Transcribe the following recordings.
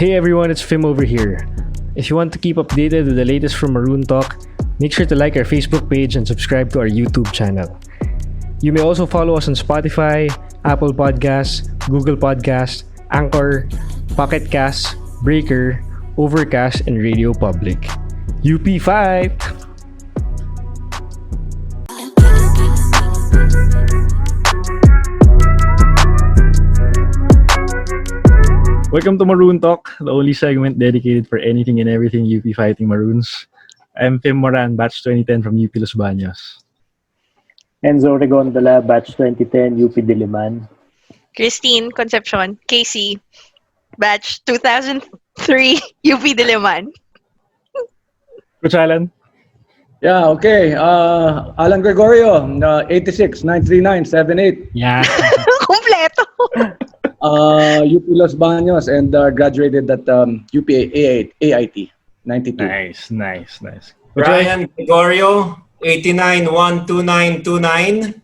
Hey everyone, it's Fim over here. If you want to keep updated with the latest from Maroon Talk, make sure to like our Facebook page and subscribe to our YouTube channel. You may also follow us on Spotify, Apple Podcasts, Google Podcasts, Anchor, Pocket Casts, Breaker, Overcast, and Radio Public. UP5! Welcome to Maroon Talk, the only segment dedicated for anything and everything UP fighting Maroons. I'm Fim Moran, batch 2010 from UP Los Baños. Enzo Regondola, batch 2010, UP Diliman. Christine Concepcion, KC, batch 2003, UP Diliman. Coach Allan? Yeah, okay. Allan Gregorio, 86, 939, 78. Yeah. Kompleto. UP Los Baños and graduated at UP AIT, 92. Nice. Ryan Gregorio, 89 12929,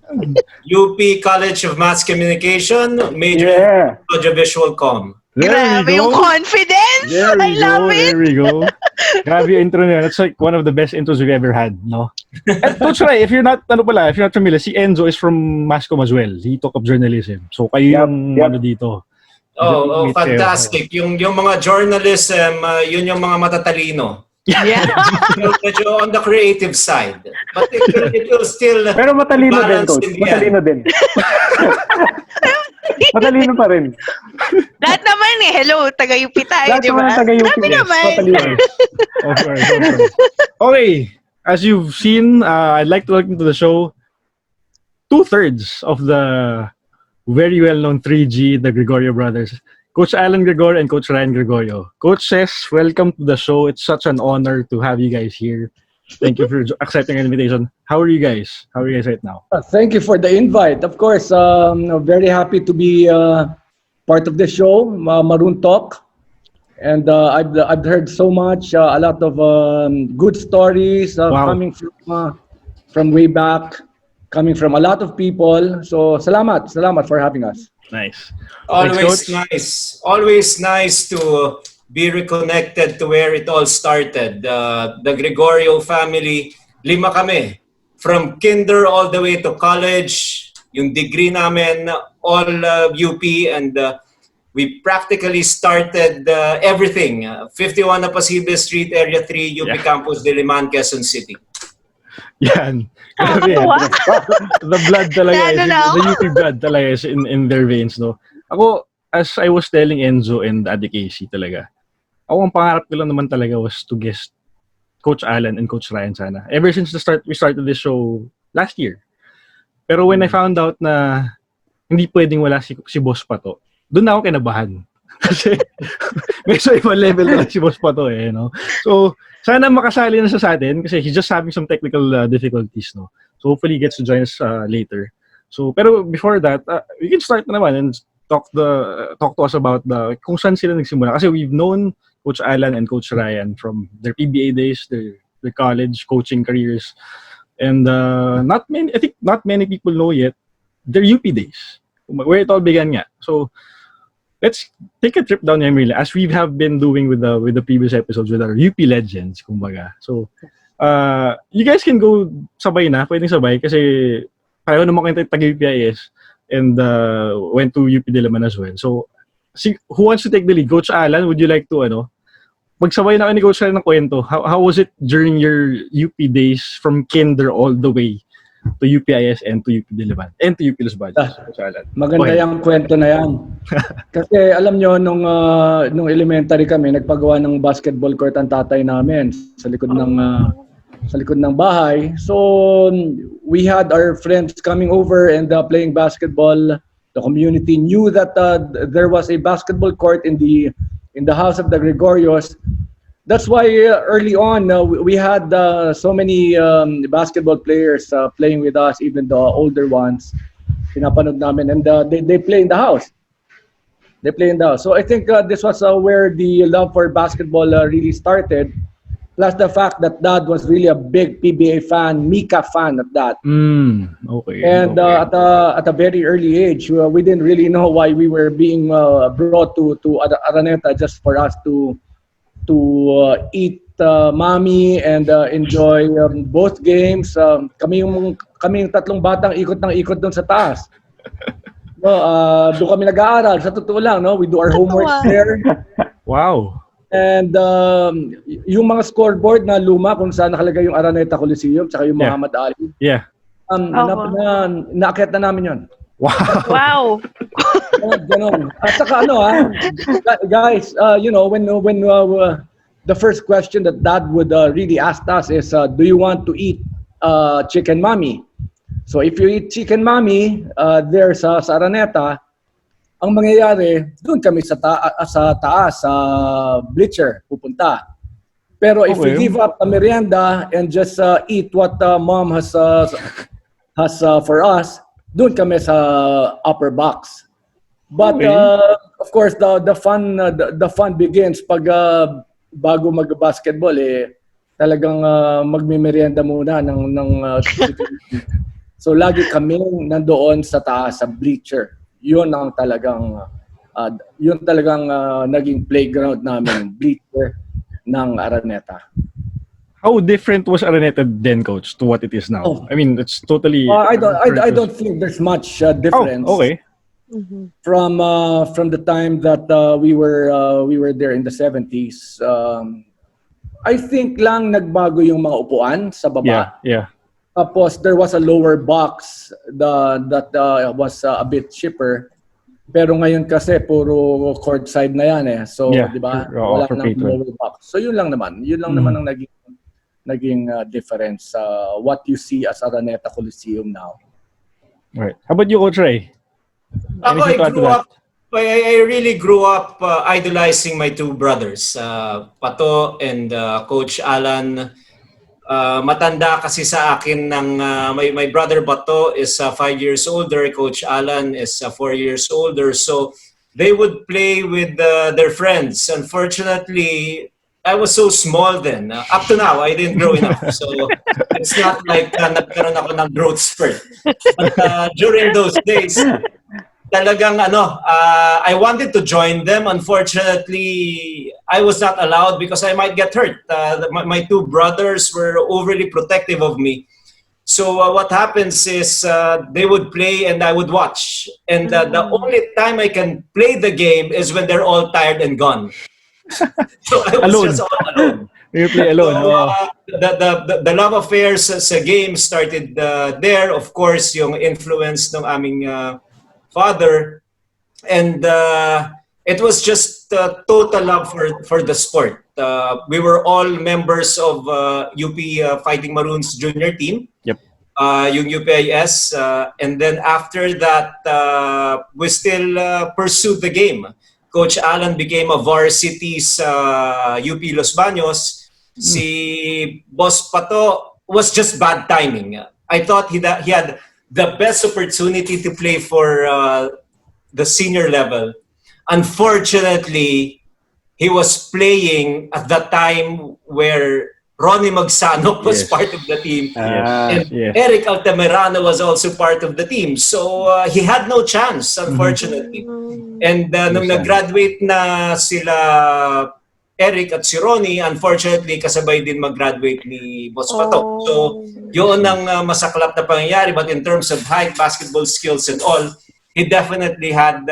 UP College of Mass Communication, major in audiovisual comm. Grabe yung confidence! I love it! There we go. Grabe yung intro niya. That's like one of the best intros we've ever had, no? And Coach Ray, if you're not familiar, si Enzo is from Masscom as well. He took up journalism. So kayo yung ano dito. Oh, fantastic. Yung mga journalism, yun yung mga matatalino. Yeah. Medyo on the creative side. But it will still Pero matalino din, balance Coach. in the Matalino din. Matalino pa rin. Lahat naman Hello, taga-UP tayo, Lahat di ba? naman taga-UP. Grabe naman. Matalino. Of course. Okay, as you've seen, I'd like to welcome to the show 2/3 of the very well-known 3G, the Gregorio brothers. Coach Allan Gregorio and Coach Ryan Gregorio. Coaches, welcome to the show. It's such an honor to have you guys here. Thank you for accepting an invitation. How are you guys? How are you guys right now? Thank you for the invite. Of course, very happy to be part of the show, Maroon Talk. And I've heard so much, a lot of good stories coming from way back, coming from a lot of people. So, salamat for having us. Nice. Always nice to be reconnected to where it all started. The Gregorio family, 5 kami. From kinder all the way to college, yung degree namin, all UP, and we practically started everything. 51 Apasibe Street, Area 3, UP Campus Diliman, Quezon City. Yan. The blood talaga the UP blood talaga is in their veins, no? Ako, as I was telling Enzo and Ate Casey talaga, ang pangarap ko lang naman talaga was to guest Coach Allan and Coach Ryan sana. Ever since we started this show last year. Pero when I found out na hindi pwedeng wala si Boss Pato, doon na ako kinabahan. Kasi medyo ibang level talaga si Boss Pato no? So, sana makasali na siya sa atin kasi he's just having some technical difficulties, no? So, hopefully he gets to join us later. So, pero before that, we can start na naman and talk to us about kung saan sila nagsimula. Kasi we've known Coach Allan and Coach Ryan from their PBA days, their college coaching careers. And not many people know yet their UP days, where it all began nga. So, let's take a trip down memory lane as we have been doing with the previous episodes with our UP legends, kumbaga. So, you guys can go sabay na, pwedeng sabay kasi pareho naman kayo taga-UPIS and went to UP Diliman as well. So, who wants to take the lead? Coach Allan, would you like to magsabay na kayo ni Coach Allan ng kwento? How was it during your UP days from kinder all the way to UPIS and to UP Diliman and to UP Los Baños? Coach Allan. Maganda yung kwento na yan. Kasi alam nyo, nung elementary kami, nagpagawa ng basketball court ang tatay namin sa likod ng bahay. So we had our friends coming over and playing basketball. The community knew that there was a basketball court in the house of the Gregorios. That's why early on we had so many basketball players playing with us, even the older ones. Pinapanood namin, and they play in the house. So I think this was where the love for basketball really started. Plus the fact that Dad was really a big PBA fan, Mika fan at that. Okay. And at a very early age, we didn't really know why we were being brought to Araneta just for us to eat mami and enjoy both games. Kami yung tatlong batang ikot ng ikot doon sa taas. No, doon kami nag-aaral. Sa totoo lang, no, we do our homework there. Wow. And yung mga scoreboard na luma kung saan nakalagay yung Araneta Coliseum tsaka yung Muhammad Ali. Yeah. Naakyat na namin yun. Wow. Wow. Ganon. At saka guys, when the first question that Dad would really ask us is, do you want to eat chicken mami? So if you eat chicken mami there sa Araneta, ang mangyayari, doon kami sa taas, sa bleacher, pupunta. Pero if we give up the merienda and just eat what Mom has for us, doon kami sa upper box. But of course, the fun begins pag bago mag-basketball talagang magme-merienda muna ng so lagi kami nandoon sa taas sa bleacher. Yun talagang naging playground namin, bleacher ng Araneta. How different was Araneta then, Coach, to what it is now? Oh. I mean, it's totally. I don't think there's much difference. Oh, okay. From the time that we were there in the 70s. I think lang nagbago yung mga upuan sa baba. Yeah. Tapos there was a lower box that was a bit cheaper. Pero ngayon kasi puro courtside na yan So, di ba? Wala nang lower box. So yun lang naman. Yun lang naman ang naging difference what you see as Araneta Coliseum now. Right. How about you, Coach Ray? I really grew up idolizing my two brothers, Pato and Coach Allan. Matanda kasi sa akin my brother Bato is 5 years older, Coach Allan is 4 years older, so they would play with their friends. Unfortunately, I was so small then. Up to now, I didn't grow enough, so it's not like nagkaroon ako ng growth spurt. But during those days, talagang I wanted to join them. Unfortunately, I was not allowed because I might get hurt. My two brothers were overly protective of me. So what happens is they would play and I would watch. And the only time I can play the game is when they're all tired and gone. So I was Alone. just all alone. You play alone. So, the love affairs sa game started there. Of course, yung influence ng aming father, and it was just total love for the sport. We were all members of UP Fighting Maroons junior team. Yep. Yung UPIS, and then after that, we still pursued the game. Coach Allan became a varsity sa UP Los Baños. Si Boss Pato was just bad timing. I thought he had the best opportunity to play for the senior level. Unfortunately, he was playing at the time where Ronnie Magsanok was part of the team. And Eric Altamirano was also part of the team. So he had no chance, unfortunately. And nung nag-graduate na sila Eric at si Ronnie, unfortunately, kasabay din mag-graduate ni Boss Pato. So, yun ang masaklap na pangyayari. But in terms of height, basketball skills and all, he definitely had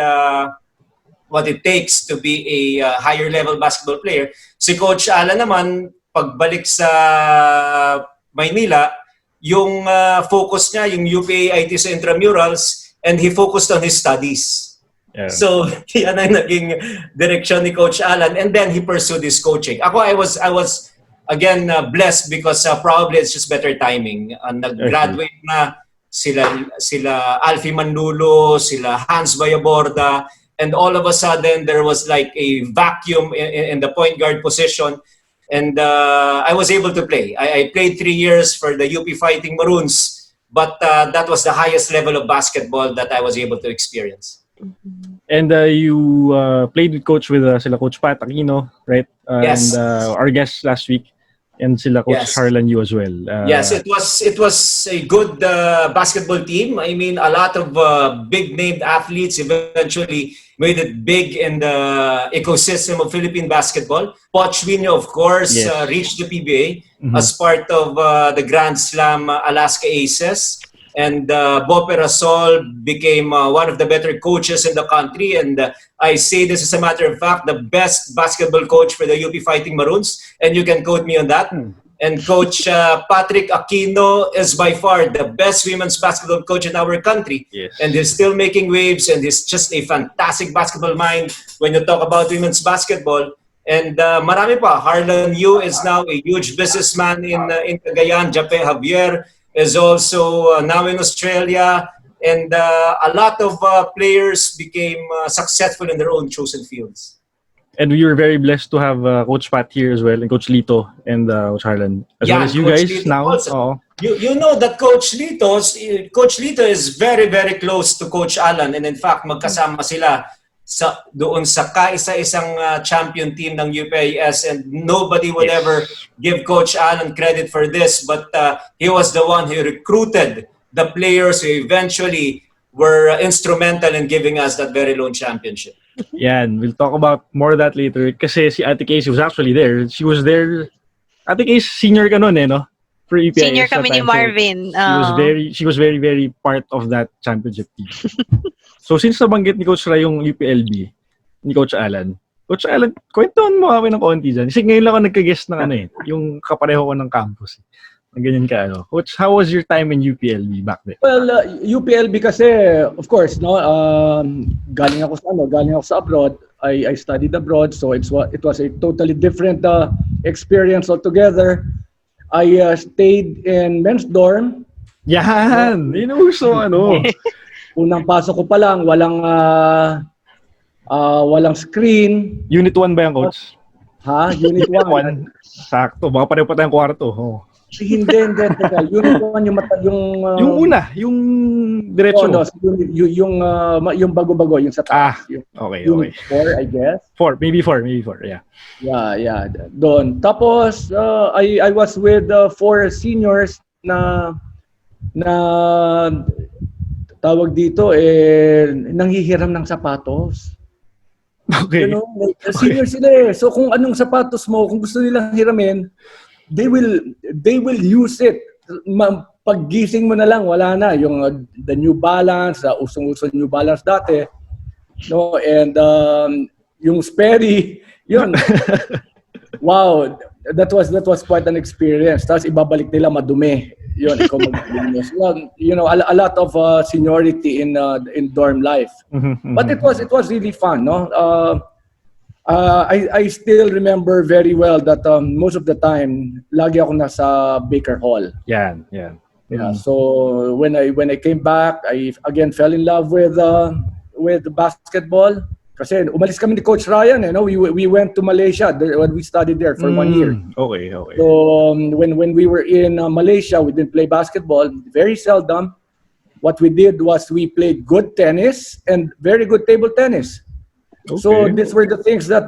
what it takes to be a higher level basketball player. Si Coach Allan naman, pagbalik sa Maynila, yung focus niya, yung UPA IT sa intramurals, and he focused on his studies. Yeah. So, yan ang naging direksyon ni Coach Allan, and then he pursued his coaching. Ako, I was again blessed because probably it's just better timing. Nag-graduate na sila Alfie Manlulo, sila Hans Bayaborda, and all of a sudden there was like a vacuum in the point guard position, and I was able to play. I played 3 years for the UP Fighting Maroons, but that was the highest level of basketball that I was able to experience. And you played with sila Coach Pat Aquino, right? Yes. And our guest last week. And sila Coach Yes. Harlan Yu as well. Yes, it was a good basketball team. I mean, a lot of big named athletes eventually made it big in the ecosystem of Philippine basketball. Pochwinyo, of course, Yes. reached the PBA Mhm. as part of the Grand Slam Alaska Aces. And Bope Rasol became one of the better coaches in the country. And I say this as a matter of fact, the best basketball coach for the UP Fighting Maroons. And you can quote me on that. And Coach Patrick Aquino is by far the best women's basketball coach in our country. Yes. And he's still making waves, and he's just a fantastic basketball mind when you talk about women's basketball. And marami pa. Harlan Yu is now a huge businessman in Cagayan. Jape Javier is also now in Australia. And a lot of players became successful in their own chosen fields. And we were very blessed to have Coach Pat here as well, and Coach Lito and Coach Harlan. As well as you Coach guys Lito now. also. Oo. You know that Coach Lito is very, very close to Coach Allan. And in fact, magkasama sila doon sa kaisa-isang champion team ng UPIS, and nobody would Yes. ever give Coach Allan credit for this, but he was the one who recruited the players who eventually were instrumental in giving us that very lone championship. Yan, we'll talk about more of that later. Kasi si Ate Casey was actually there. She was there. Ate Casey, senior ka nun no? For EPIS Senior that kami ni time. Marvin. She was very, very part of that championship team. So since nabanggit ni Coach Ray yung UPLB, ni Coach Allan, kwentuhan mo kami ng konti dyan. Kasi ngayon lang ako nagka-guest ng yung kapareho ko ng campus. Ganyan ka, Coach, how was your time in UPLB back then? Well, UPLB kasi, of course, no, galing ako sa abroad. I studied abroad, so it was a totally different experience altogether. I stayed in men's dorm. Yan! Inuso, Unang pasok ko pa lang, walang screen. Unit 1 ba yan, Coach? Ha? Unit 1. Sakto, baka pareho pa tayong kwarto. Oh. Hindi. Unit 1 yung una, yung diretso. No, yung bago-bago, yung sa taas. Okay. Unit 4, I guess. Maybe 4, yeah. Yeah, doon. Tapos, I was with 4 seniors na tawag dito, nanghihiram ng sapatos. Okay. Senior sila So kung anong sapatos mo, kung gusto nilang hiramin, they will use it. Paggising mo na lang, wala na. Yung the New Balance, usong-usong New Balance dati. No? And yung Sperry, yun. Wow, that was quite an experience. Tapos ibabalik nila madumi. Yun, ikaw mag-business. A lot of seniority in dorm life. But it was really fun, no? I still remember very well that most of the time lagi ako nasa Baker Hall. Yan. Yeah, so when I came back, I again fell in love with basketball. Kasi umalis kami ni Coach Ryan, we went to Malaysia when we studied there for 1 year. Okay. So when we were in Malaysia, we didn't play basketball very seldom. What we did was we played good tennis and very good table tennis. Okay. So these were the things that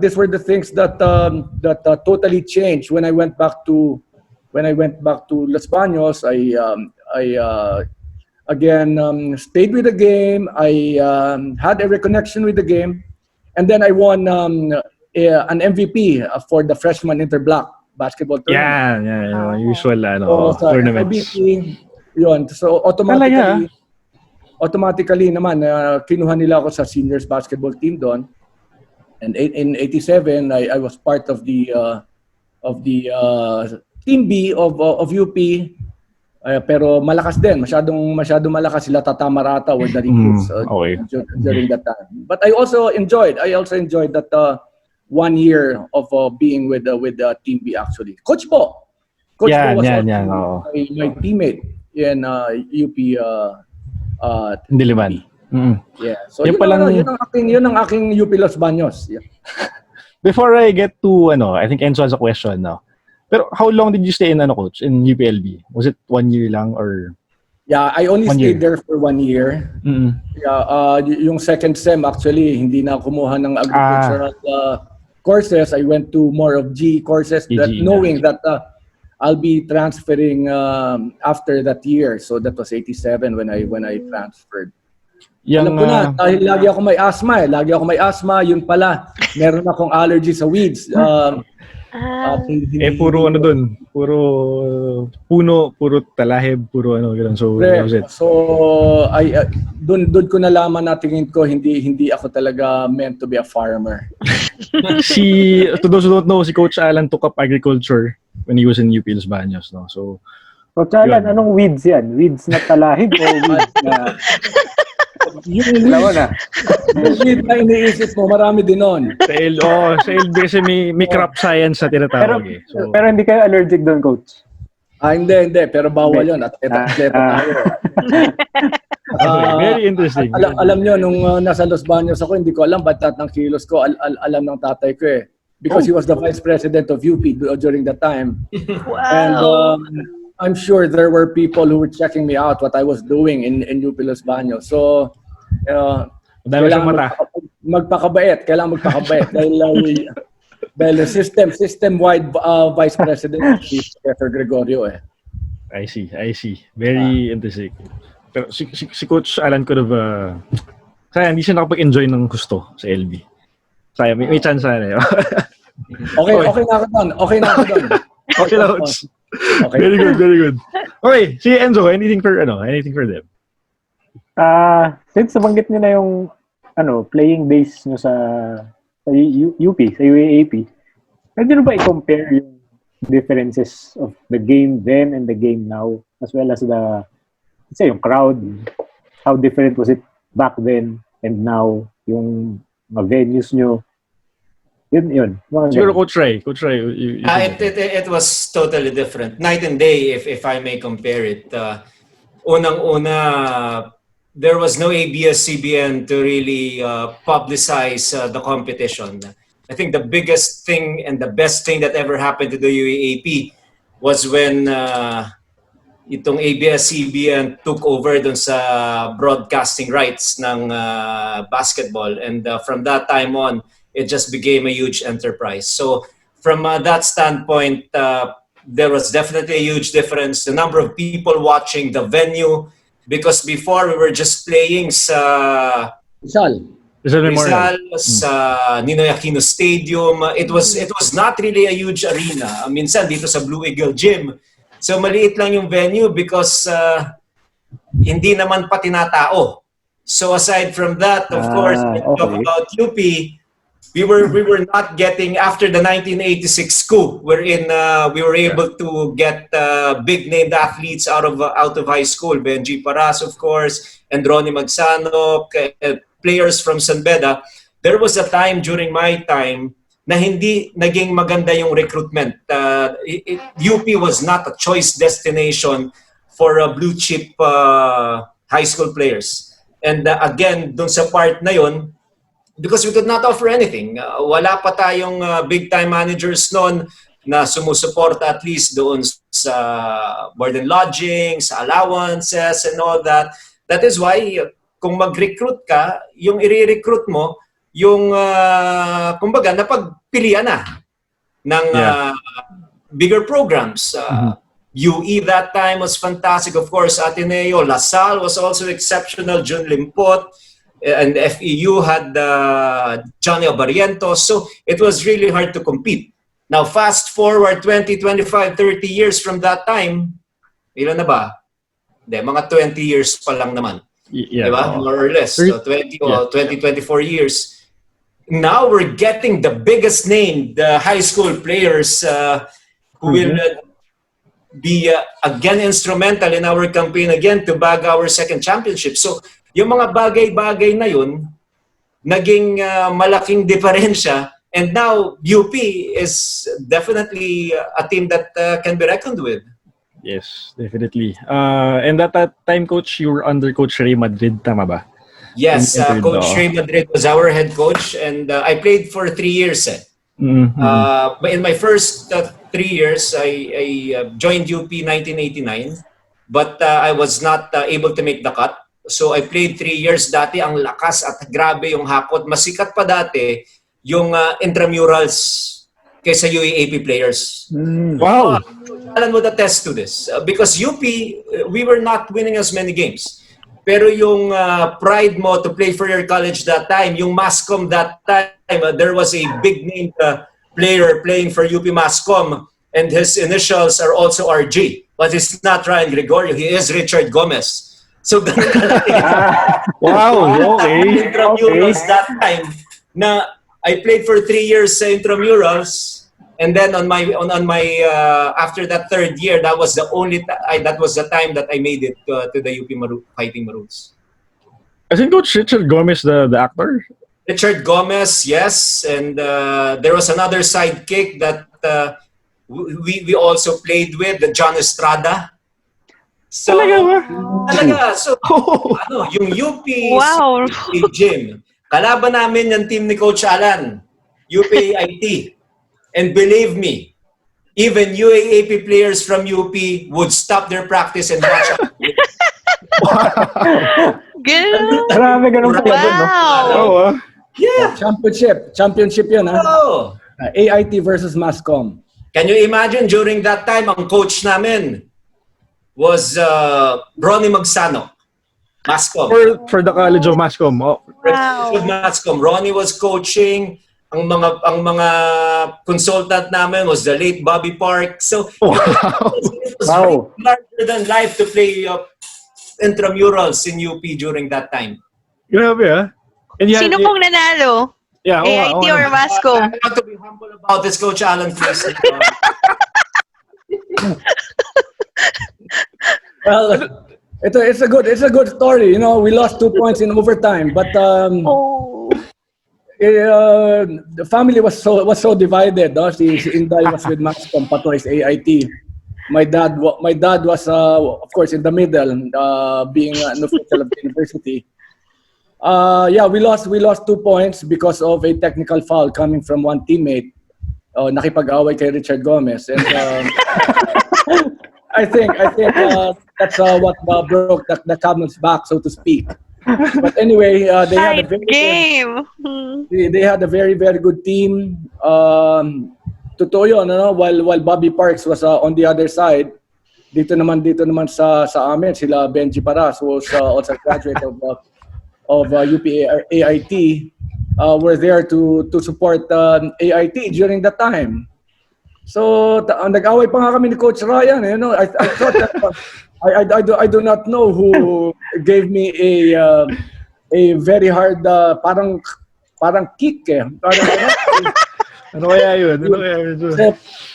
totally changed when I went back to Los Baños. I again stayed with the game. I had a reconnection with the game. And then I won an MVP for the freshman interblock basketball tournament. Yeah. Usual tournaments. MVP, yun. So automatically naman kinuha nila ako sa seniors basketball team doon. And in 87 I was part of the team B of UP. Pero malakas din, masyadong malakas sila. Tata Marata were the recruits during that time. But I also enjoyed that 1 year of being with the team B actually. Coach Bo was my teammate in UP Diliman. Yeah. So yun ang aking UP Los Baños. Yeah. Before I get to I think Enzo has a question now. Pero how long did you stay in Coach, in UPLB? Was it 1 year lang or? Yeah, I only stayed there for 1 year. Mm-hmm. Yeah, yung second sem actually hindi na kumuha ng agricultural courses. I went to more of G courses, knowing that I'll be transferring after that year. So that was 87 when I transferred. Alam ko na, dahil lagi ako may asthma Lagi ako may asthma, yun pala. Meron akong allergy sa weeds. Puro ano dun. Puro puno, puro talahib, puro ano, gano'n. So, that was it. So, doon ko nalaman na tingin ko, hindi ako talaga meant to be a farmer. To those who don't know, si Coach Allan took up agriculture when he was in UP Los Baños, no? So, Coach Allan, anong weeds yan? Weeds na talahib o weeds na... Alam mo na. Weed na iniisip mo, marami din nun. sa LB kasi may crop science na tinatawag eh. So, pero hindi kayo allergic doon, Coach? Hindi. Pero bawal yun. Atleta tayo. Very interesting. Alam nyo, nung nasa Los Baños ako, hindi ko alam ba't lahat ng kilos ko. Alam ng tatay ko eh. Because he was the vice president of UP during that time. Wow. And I'm sure there were people who were checking me out what I was doing in UP Los Baños. So, kailangan magpakabait. Dahil system-wide vice president si Professor Gregorio eh. I see. Very interesting. Pero si Coach Allan could have kaya hindi siya nakapag-enjoy ng gusto sa LB. Kaya may chance na eh. Okay na ako doon. Okay na, Coach. Okay. Very good. Okay, si Enzo, anything for them? Since nabanggit niyo na yung playing base niyo sa UP, sa UAAP, pwede nyo ba i-compare yung differences of the game then and the game now, as well as yung crowd? How different was it back then and now? Yung mga venues nyo? Yun. Siguro Coach Ray. It was totally different. Night and day, if I may compare it. Unang-una, there was no ABS-CBN to really publicize the competition. I think the biggest thing and the best thing that ever happened to the UAAP was when itong ABS-CBN took over dun sa broadcasting rights ng basketball. And from that time on, it just became a huge enterprise. So from that standpoint, there was definitely a huge difference. The number of people watching, the venue, because before we were just playing sa Rizal, sa Ninoy Aquino Stadium. It was not really a huge arena. Minsan dito sa Blue Eagle Gym. So maliit lang yung venue because hindi naman pa tinatao. So aside from that, of course, when we talk about UP, we were not getting, after the 1986 coup, wherein we were able to get big named athletes out of high school. Benji Paras, of course, and Ronnie Magsano, players from San Beda. There was a time during my time na hindi naging maganda yung recruitment. UP was not a choice destination for blue chip high school players. And again, dun sa part na yun, because we could not offer anything. Wala pa tayong big-time managers noon na sumusuporta at least doon sa board and lodging, sa allowances and all that. That is why kung mag-recruit ka, yung i-recruit mo, yung kumbaga napagpilian na ng bigger programs. UE that time was fantastic. Of course, Ateneo, La Salle was also exceptional. Jun Limpot. And FEU had Johnny Obarientos. So it was really hard to compete. Now, fast forward 20, 25, 30 years from that time, ilan na ba? Mga 20 years pa lang naman. Yeah. Diba? More or less. So 20, 24 years. Now we're getting the biggest name, the high school players who will be again instrumental in our campaign again to bag our second championship. So yung mga bagay-bagay na yun, naging malaking diferensya. And now, UP is definitely a team that can be reckoned with. Yes, definitely. And at that time, Coach, you were under Coach Ray Madrid, tama ba? Yes, Coach Ray Madrid was our head coach. And I played for 3 years. But in my first 3 years, I joined UP 1989. But I was not able to make the cut. So I played 3 years. Dati ang lakas at grabe yung hakot. Masikat pa dati yung intramurals kaysa UAAP players. Wow! Allan would attest to this. Because UP, we were not winning as many games. Pero yung pride mo to play for your college that time, yung Mascom that time, there was a big name player playing for UP Mascom, and his initials are also RG. But it's not Ryan Gregorio, he is Richard Gomez. So, Wow! Okay. intramurals that time na I played for 3 years sa intramurals, and then on my after that third year, that was the time that I made it to the UP Fighting Maroons. As in Coach Richard Gomez, the actor? Richard Gomez, yes, and there was another sidekick that we also played with, the John Estrada. So, talaga. So, yung UP Wow. gym. Kalaban namin yung team ni Coach Allan, UPAIT. And believe me, even UAAP players from UP would stop their practice and watch us. Good. Marami ganun pala doon, no? Wow. Yeah. Championship yun, ha? Oh. AIT versus Mascom. Can you imagine during that time, ang coach namin was Ronnie Magsano, Mascom. For the College of Mascom. Oh. Wow. Mascom. Ronnie was coaching. Ang mga consultant namin was the late Bobby Park. So it was really larger than life to play intramurals in UP during that time. Grabe, ah. And Sino pong nanalo? Yeah, AIT or Mascom? I have to be humble about this, Coach Allan, please. Well, it's a good story. You know, we lost 2 points in overtime, but the family was so divided. No? Si Inday was with Mascom, Pato is AIT. My dad was of course in the middle, being an official of the university. We lost 2 points because of a technical foul coming from one teammate. Nakipag-away kay Richard Gomez, and I think that's what broke the camel's back, so to speak. But anyway, they had a very very good team. Totoo yun, while Bobby Parks was on the other side. Dito naman sa amin, sila Benji Paras, who was also a graduate of UP AIT, were there to support AIT during that time. So nag-away pa nga kami ni Coach Ryan. I thought that I do not know who gave me a very hard parang kick eh. Ano kaya yun?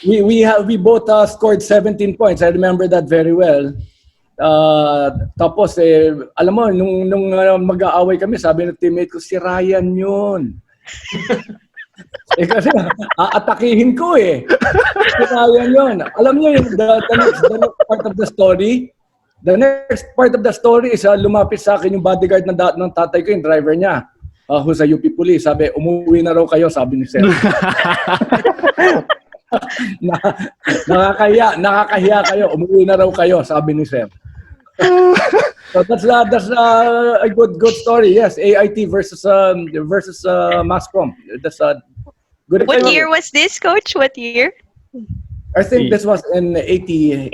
We both scored 17 points. I remember that very well. Tapos alam mo nung mag-aaway kami, sabi ng teammate ko, si Ryan yun. Kasi aatakihin ko eh. Si Ryan yun. Alam niyo yung the next part of the story. The next part of the story is lumapit sa akin yung bodyguard ng tatay ko, yung driver niya. Who's a UP police. Sabi, umuwi na raw kayo, sabi ni Sir. Nakakahiya kayo, umuwi na raw kayo, sabi ni Sir. So that's a good story. Yes, AIT versus Mascom. That's a good. What year was this, Coach? What year? I think this was in 89?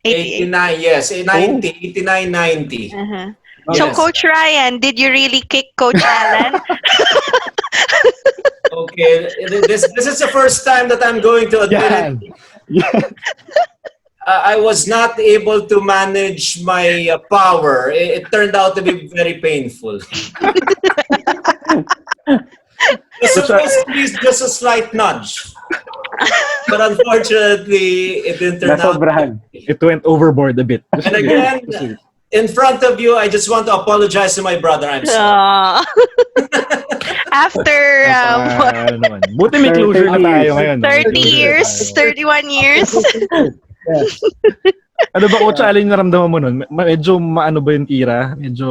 89, yes. 89, 90. Uh-huh. Yes. So, Coach Ryan, did you really kick Coach Allan? Okay, this is the first time that I'm going to admit it. I was not able to manage my power. It turned out to be very painful. It's supposed to be just a slight nudge. But unfortunately, it didn't turn out. It went overboard a bit. And again, in front of you, I just want to apologize to my brother. I'm sorry. After buti may closure na tayo ngayon. 30 years, 31 years. Ano ba, Coach Allan, yung naramdaman mo nun? Medyo maano ba yung tira? Medyo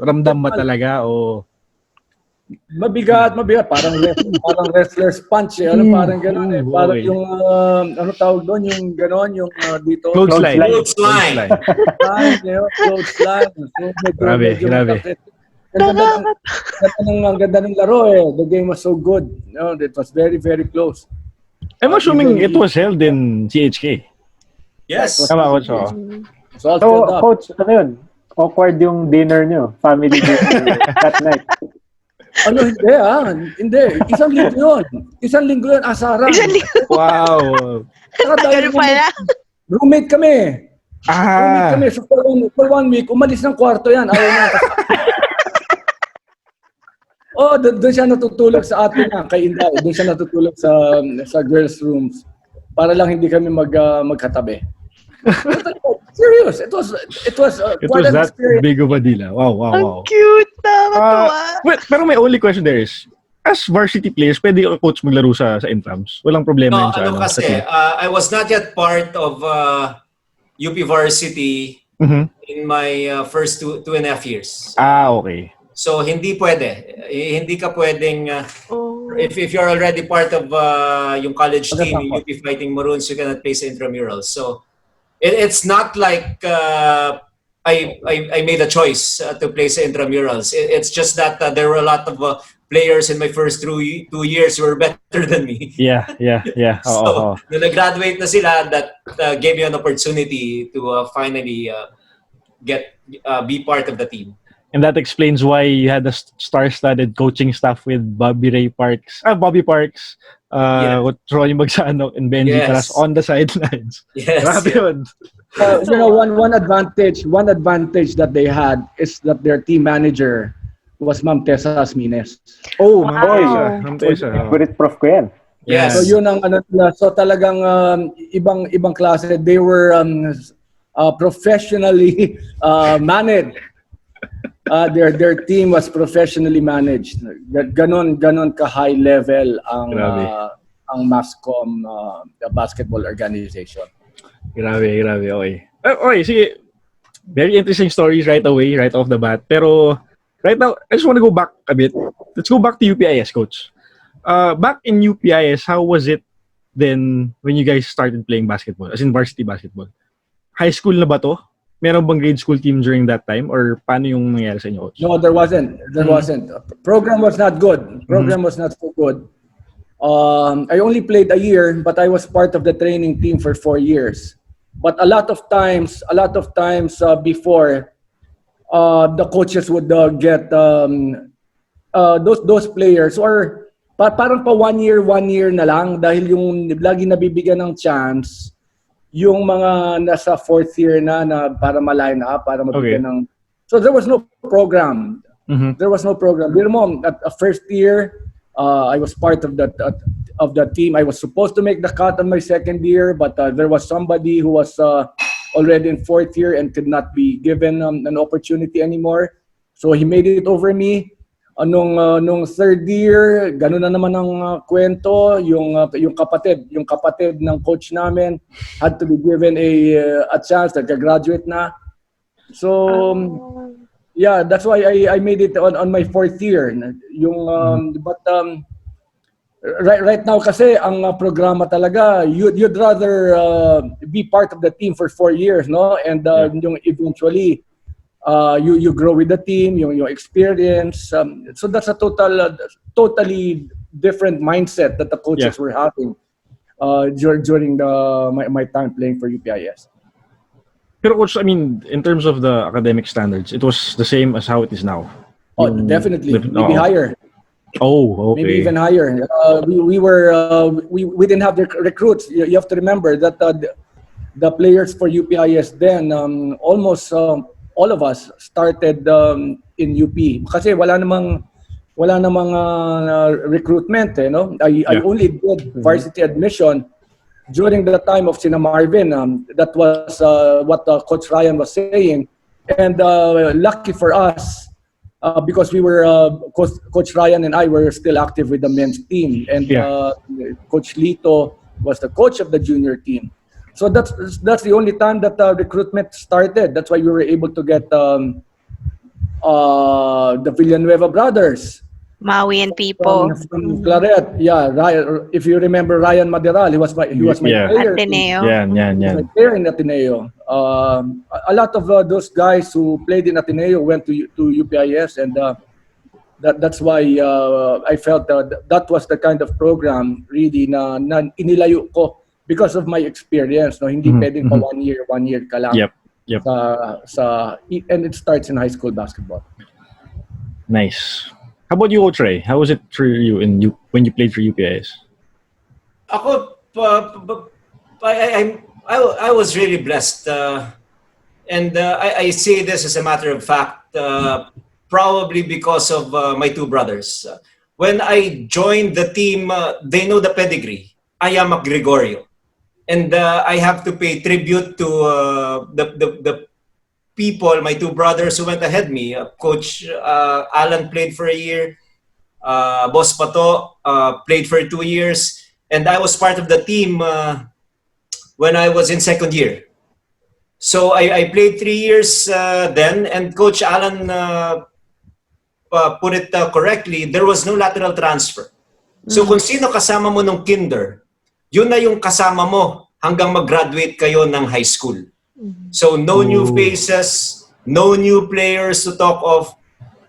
ramdam ba talaga o... Mabigat. Parang wrestler's punch eh. Parang gano'n eh. Parang yung, ano tawag doon? Yung gano'n, yung dito. Clothesline. Clothesline. Grabe. Ang ganda ng laro eh. The game was so good. It was very, very close. I'm assuming it was held in CHK. Yes. Tama, Coach. It's all So, filled up. Coach, ano yun? Awkward yung dinner nyo. Family dinner that night. Ano, hindi Hindi. Isang linggo yun, asaran. Isang linggo. Wow. Saka dahil Tagal pala. roommate kami. Roommate Ah. kami. So for one week, umalis ng kwarto yan. Ayaw na. Doon siya natutulog sa atin na, kay Inday. Doon siya natutulog sa girls' rooms. Para lang hindi kami magkatabi. Serious. It was It quite was an that experience. big of a deal. Wow, wow, Ang wow. cute. Nakakatawa. Pero my only question there is, as varsity players, pwede yung coach maglaro sa intrams? Walang problema No, yun sa, ano sa kasi, team? I was not yet part of UP Varsity Mhm. in my first two and a half years. Okay. So, hindi pwede. Hindi ka pwedeng, Oh. if you're already part of yung college team, yung UP Fighting Maroons, you cannot play sa intramurals. So, it's not like I made a choice to play sa intramurals. It's just that there were a lot of players in my first 2 years who were better than me. Yeah. So, nung nag-graduate na sila, that gave me an opportunity to finally be part of the team. And that explains why you had a star-studded coaching staff with Bobby Parks, Yeah. with Ronnie Magsanok and Benji Yes. Taras on the sidelines. Yes. Grabe yun. One advantage that they had is that their team manager was Ma'am Tessa Asmines. Oh, Wow. Ma'am Tessa. Favorite prof ko yan. Yes. So yun ang so talagang ibang klase. They were professionally managed. Their team was professionally managed. Ganon ka high level ang MASCOM basketball organization. Grabe. Okay. Okay, sige. Very interesting stories right away, right off the bat. Pero right now, I just want to go back a bit. Let's go back to UPIS, Coach. Back in UPIS, how was it then when you guys started playing basketball, as in varsity basketball? High school na ba to? Meron bang grade school team during that time? Or paano yung nangyari sa inyo, Coach? No, there wasn't. Program was not good. Program was not so good. I only played a year, but I was part of the training team for 4 years. But a lot of times before, the coaches would get those players or parang pa 1 year na lang dahil yung lagi nabibigyan ng chance yung mga nasa 4th year na para ma-line up, para mabigyan ng... So there was no program. Mm-hmm. There was no program. Pero mo, at first year, I was part of that of the team. I was supposed to make the cut on my second year, but there was somebody who was already in 4th year and could not be given an opportunity anymore. So he made it over me. Nung 3rd year, ganun na naman ang kwento. Yung kapatid ng coach namin had to be given a chance, nagka-graduate na. So yeah, that's why I made it on my 4th year. Right now kasi ang programa talaga, you'd rather be part of the team for 4 years, no? And yung eventually you grow with the team, yung experience. So that's a totally different mindset that the coaches were having during my time playing for UPIS. Pero Coach, I mean, in terms of the academic standards, it was the same as how it is now. Oh, definitely. Maybe higher. Oh, okay. Maybe even higher. We didn't have the recruits. You have to remember that the players for UPIS then almost all of us started in UP kasi wala namang recruitment, no? I only did varsity admission during the time of Sina Marvin. That was what Coach Ryan was saying, and lucky for us because we were Coach Ryan and I were still active with the men's team, and Coach Lito was the coach of the junior team. So that's the only time that recruitment started. That's why we were able to get the Villanueva brothers. Maui and people. From Claret. Yeah, Ryan, if you remember Ryan Maderal, he was my player. Ateneo. My player in Ateneo. A lot of those guys who played in Ateneo went to UPIS, and That's why I felt that was the kind of program really na inilayo ko because of my experience. No, hindi pwedeng pa 1 year ka lang. Yep. And it starts in high school basketball. Nice. How about you, Coach Ray? How was it for you when you played for UPIS? Ako, I was really blessed. And I say this as a matter of fact, probably because of my two brothers. When I joined the team, they know the pedigree. I am a Gregorio. And I have to pay tribute to the people, my two brothers who went ahead me. Coach Allan played for a year. Boss Pato played for 2 years. And I was part of the team when I was in second year. So I played 3 years then, and Coach Allan put it correctly, there was no lateral transfer. So kung sino kasama mo nung kinder, yun na yung kasama mo hanggang mag-graduate kayo ng high school. So no new faces, no new players to talk of,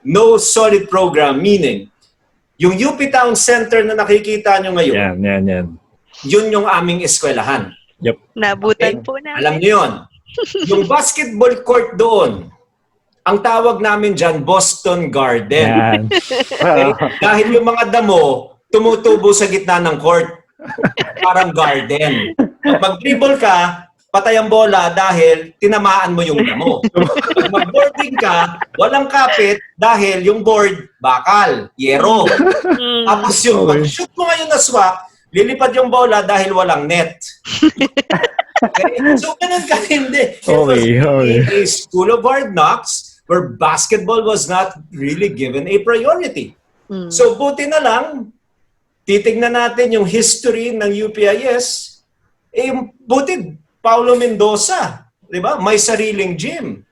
no solid program, meaning yung UP Town Center na nakikita nyo ngayon, Yan. yun yung aming eskwelahan. Yep. Nabutan po namin. Alam niyo yun. Yung basketball court doon, ang tawag namin dyan, Boston Garden. Yan. Okay? Dahil yung mga damo, tumutubo sa gitna ng court. Parang garden. Pag mag-dribble ka, patay ang bola dahil tinamaan mo yung damo. Pag mag-boarding ka, walang kapit dahil yung board, bakal, yero. Tapos yung pag-shoot mo ngayon na swak, lilipad yung bola dahil walang net. Okay? So, ganun ka hindi. It was a school of hard knocks where basketball was not really given a priority. So, buti na lang, titignan natin yung history ng UPIS. Buti, Paulo Mendoza, di ba? May sariling gym.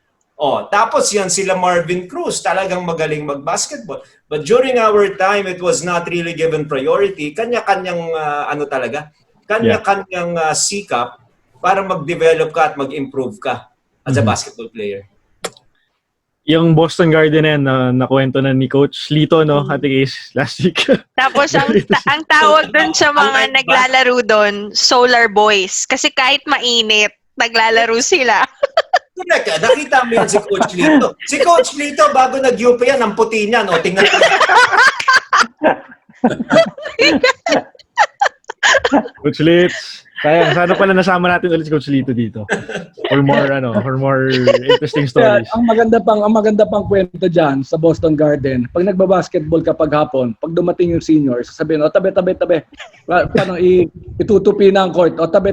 Tapos yan sila Marvin Cruz, talagang magaling mag-basketball. But during our time, it was not really given priority. Kanya-kanyang kanya-kanyang sikap para mag-develop ka at mag-improve ka as a basketball player. Yung Boston Garden na yan, nakwento na ni Coach Lito, no? Ate Case, last week. Tapos ang tawag dun sa mga naglalaro dun, Solar Boys. Kasi kahit mainit, naglalaro sila. Correct. Nakita mo yan si Coach Lito. Si Coach Lito, bago nag-UP yan, ang puti niyan. Tingnan mo. Coach Litz. Sana pala nasama natin ulit si Coach Lito dito. For more interesting stories. Ang maganda pang kwento diyan sa Boston Garden. Pag nagba-basketball ka pag hapon, pag dumating yung seniors, sasabihin, tabi. Parang itutupi na ang court. Tabi.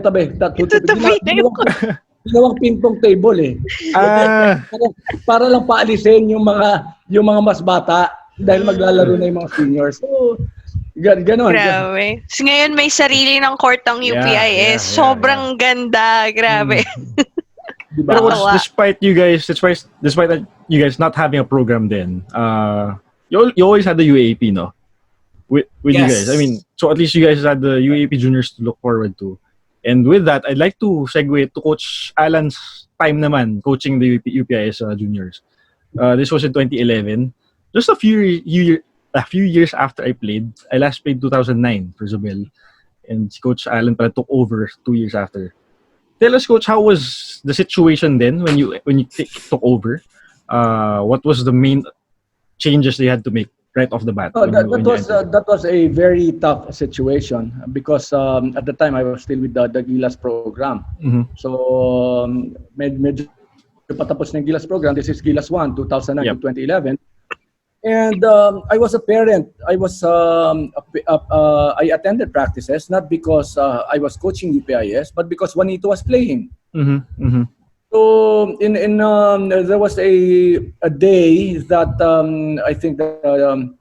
Ginawang ping-pong table eh. Para lang paalisin yung mga mas bata dahil maglalaro na yung mga seniors. So, ganon. Grabe. So, ngayon may sarili ng court ang UPIS. Sobrang ganda. Grabe. Diba? Pero despite you guys not having a program then, you always had the UAP, no? With you guys. I mean, so at least you guys had the UAP juniors to look forward to. And with that, I'd like to segue to Coach Allan's time naman coaching the UPIS juniors. This was in 2011. Just a few years after I played. I last played 2009 for Zobel. And si Coach Allan pala took over 2 years after. Tell us, Coach, how was the situation then when you took over? What was the main changes they had to make right off the bat? That was a very tough situation because at the time I was still with the Gilas program. So medyo patapos ng Gilas program. This is Gilas 1, 2009 to 2011. And I was a parent. I attended practices not because I was coaching UPIS, but because Juanito was playing. So there was a day that I think the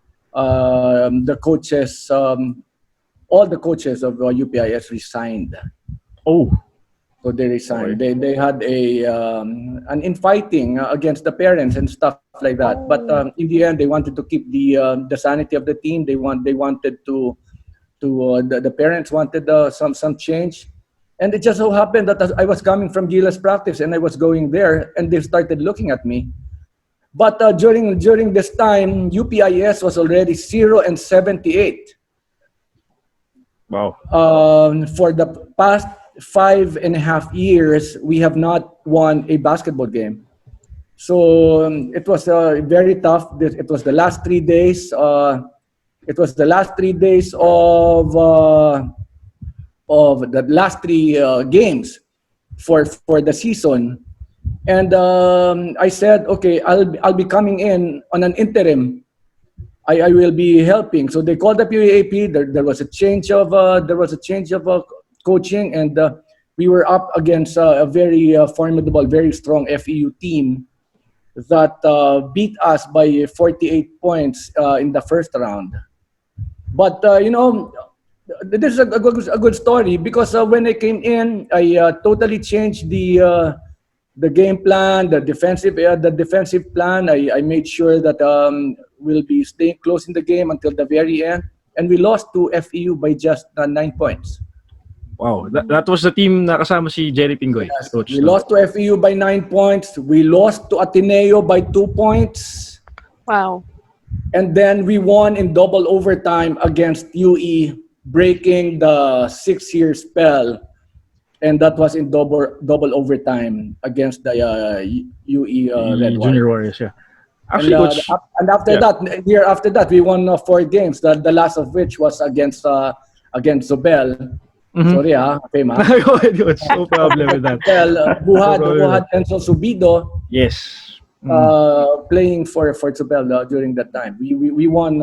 coaches, all the coaches of UPIS resigned. So they resigned. They had an infighting against the parents and stuff like that. But in the end, they wanted to keep the sanity of the team. They wanted to the parents wanted some change. And it just so happened that I was coming from Gilas practice and I was going there and they started looking at me. But during this time, UPIS was already 0-78. Wow. For the past 5.5 years, we have not won a basketball game. So it was very tough. It was the last 3 days. It was the last 3 days of the last three games for the season. And I said, okay, I'll be coming in on an interim. I will be helping. So they called up UAAP. There was a change of coaching, and we were up against a very formidable, very strong FEU team that beat us by 48 points in the first round. But this is a good story because when I came in, I totally changed the game plan, the defensive plan. I made sure that we'll be staying close in the game until the very end, and we lost to FEU by just 9 points. Wow, that was the team na kasama si Jerry Pingoy, Yes, coach. we lost to FEU by 9 points. We lost to Ateneo by 2 points. Wow. And then we won in double overtime against UE, breaking the 6-year spell. And that was in double overtime against the UE Red Junior Warriors. Warriors, yeah. Actually, coach, And after that, year after that, we won 4 games. The last of which was against Zobel. Sorry, fame. Coach, no problem with that. Buhad Enzo Subido. Yes. Playing for Zobel during that time. We won.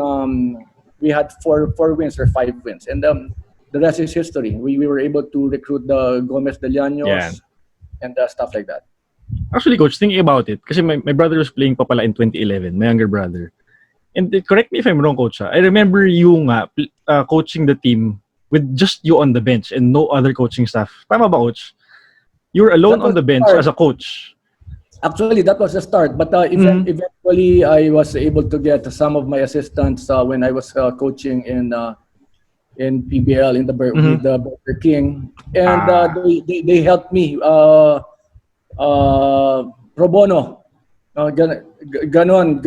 We had 4 wins or 5 wins, and the rest is history. We were able to recruit the Gomez de Llanos and stuff like that. Actually, coach, thinking about it, kasi my brother was playing pa pala in 2011, my younger brother. And correct me if I'm wrong, coach. I remember you coaching the team with just you on the bench and no other coaching staff. Tama ba, coach? You were alone on the bench as a coach. Actually, that was the start. But eventually, I was able to get some of my assistants when I was coaching in PBL with the Burger King, and they helped me pro bono. Ganong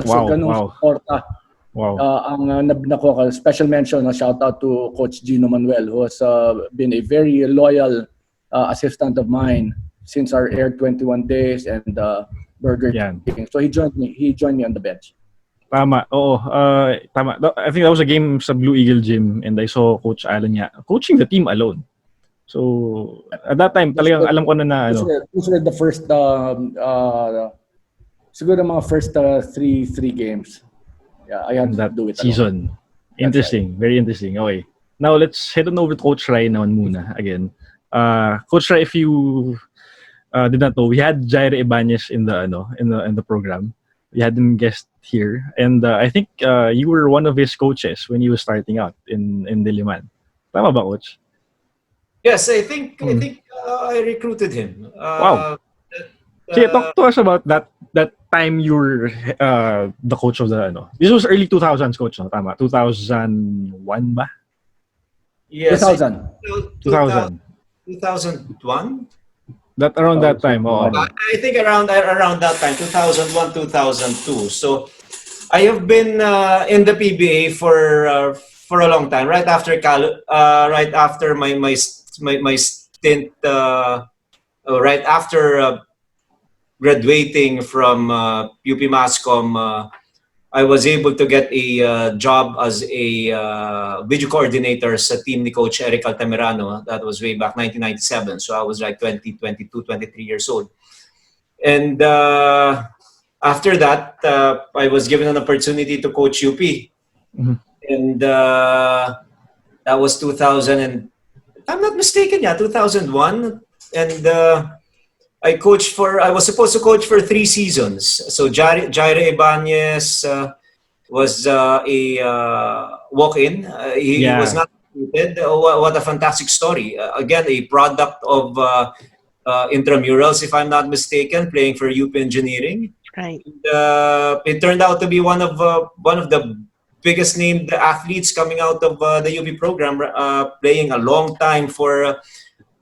suporta. Wow. Ang nakuha ko, special mention, shout out to Coach Gino Manuel, who has been a very loyal assistant of mine since our Air 21 days and Burger King. So he joined me on the bench. Tama. Oo. Tama. I think that was a game sa Blue Eagle Gym, and I saw Coach Allan coaching the team alone. So at that time, talagang alam ko na Those were the first siguro mga first three games. Yeah, I had that to do it season. alone. Interesting. Right. Very interesting. Okay. Now let's head on over to Coach Rai naman muna again. Coach Rai, if you did not know, we had Jair Ibanez in the program. We had him guest here, and I think you were one of his coaches when he was starting out in Diliman. Tama ba, Coach? Yes, I think I recruited him. Wow. Talk to us about that time you were the coach of the This was early 2000s, coach, no? Tama. 2001 ba? Yes. 2000. 2001? That around that time. I think around that time, 2001, 2002. So I have been in the PBA for a long time. Right after my stint, right after graduating from UP Mascom, I was able to get a job as a video coordinator sa team ni Coach Eric Altamirano. That was way back 1997. So I was like 20, 22, 23 years old. And after that, I was given an opportunity to coach UP. Mm-hmm. And that was 2000, and if I'm not mistaken, 2001. And I was supposed to coach for 3 seasons. So Jair Ibanez was a walk-in. He was not recruited. What a fantastic story. Again, a product of intramurals, if I'm not mistaken, playing for UP Engineering. Right. It turned out to be one of the biggest named athletes coming out of the UP program, playing a long time for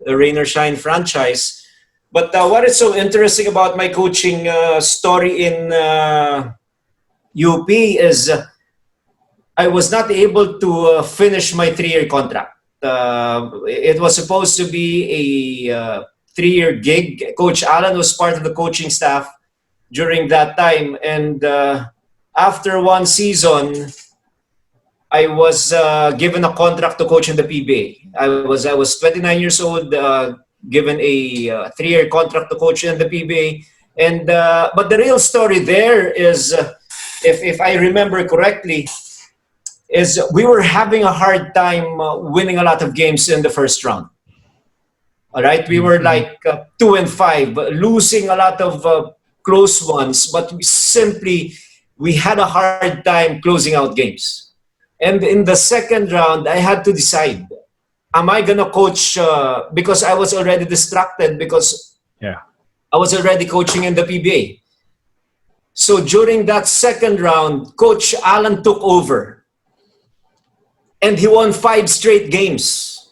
the Rain or Shine franchise. But what is so interesting about my coaching story in UP is I was not able to finish my 3-year contract. It was supposed to be a 3-year gig. Coach Allan was part of the coaching staff during that time, and after one season, I was given a contract to coach in the PBA. I was 29 years old, given a 3-year contract to coach in the PBA, and but the real story there is, if I remember correctly, is we were having a hard time winning a lot of games in the first round. All right, we were like 2-5, losing a lot of close ones, but we had a hard time closing out games. And in the second round, I had to decide: am I gonna coach? Because I was already distracted because I was already coaching in the PBA. So during that second round, Coach Allan took over. And he won 5 straight games.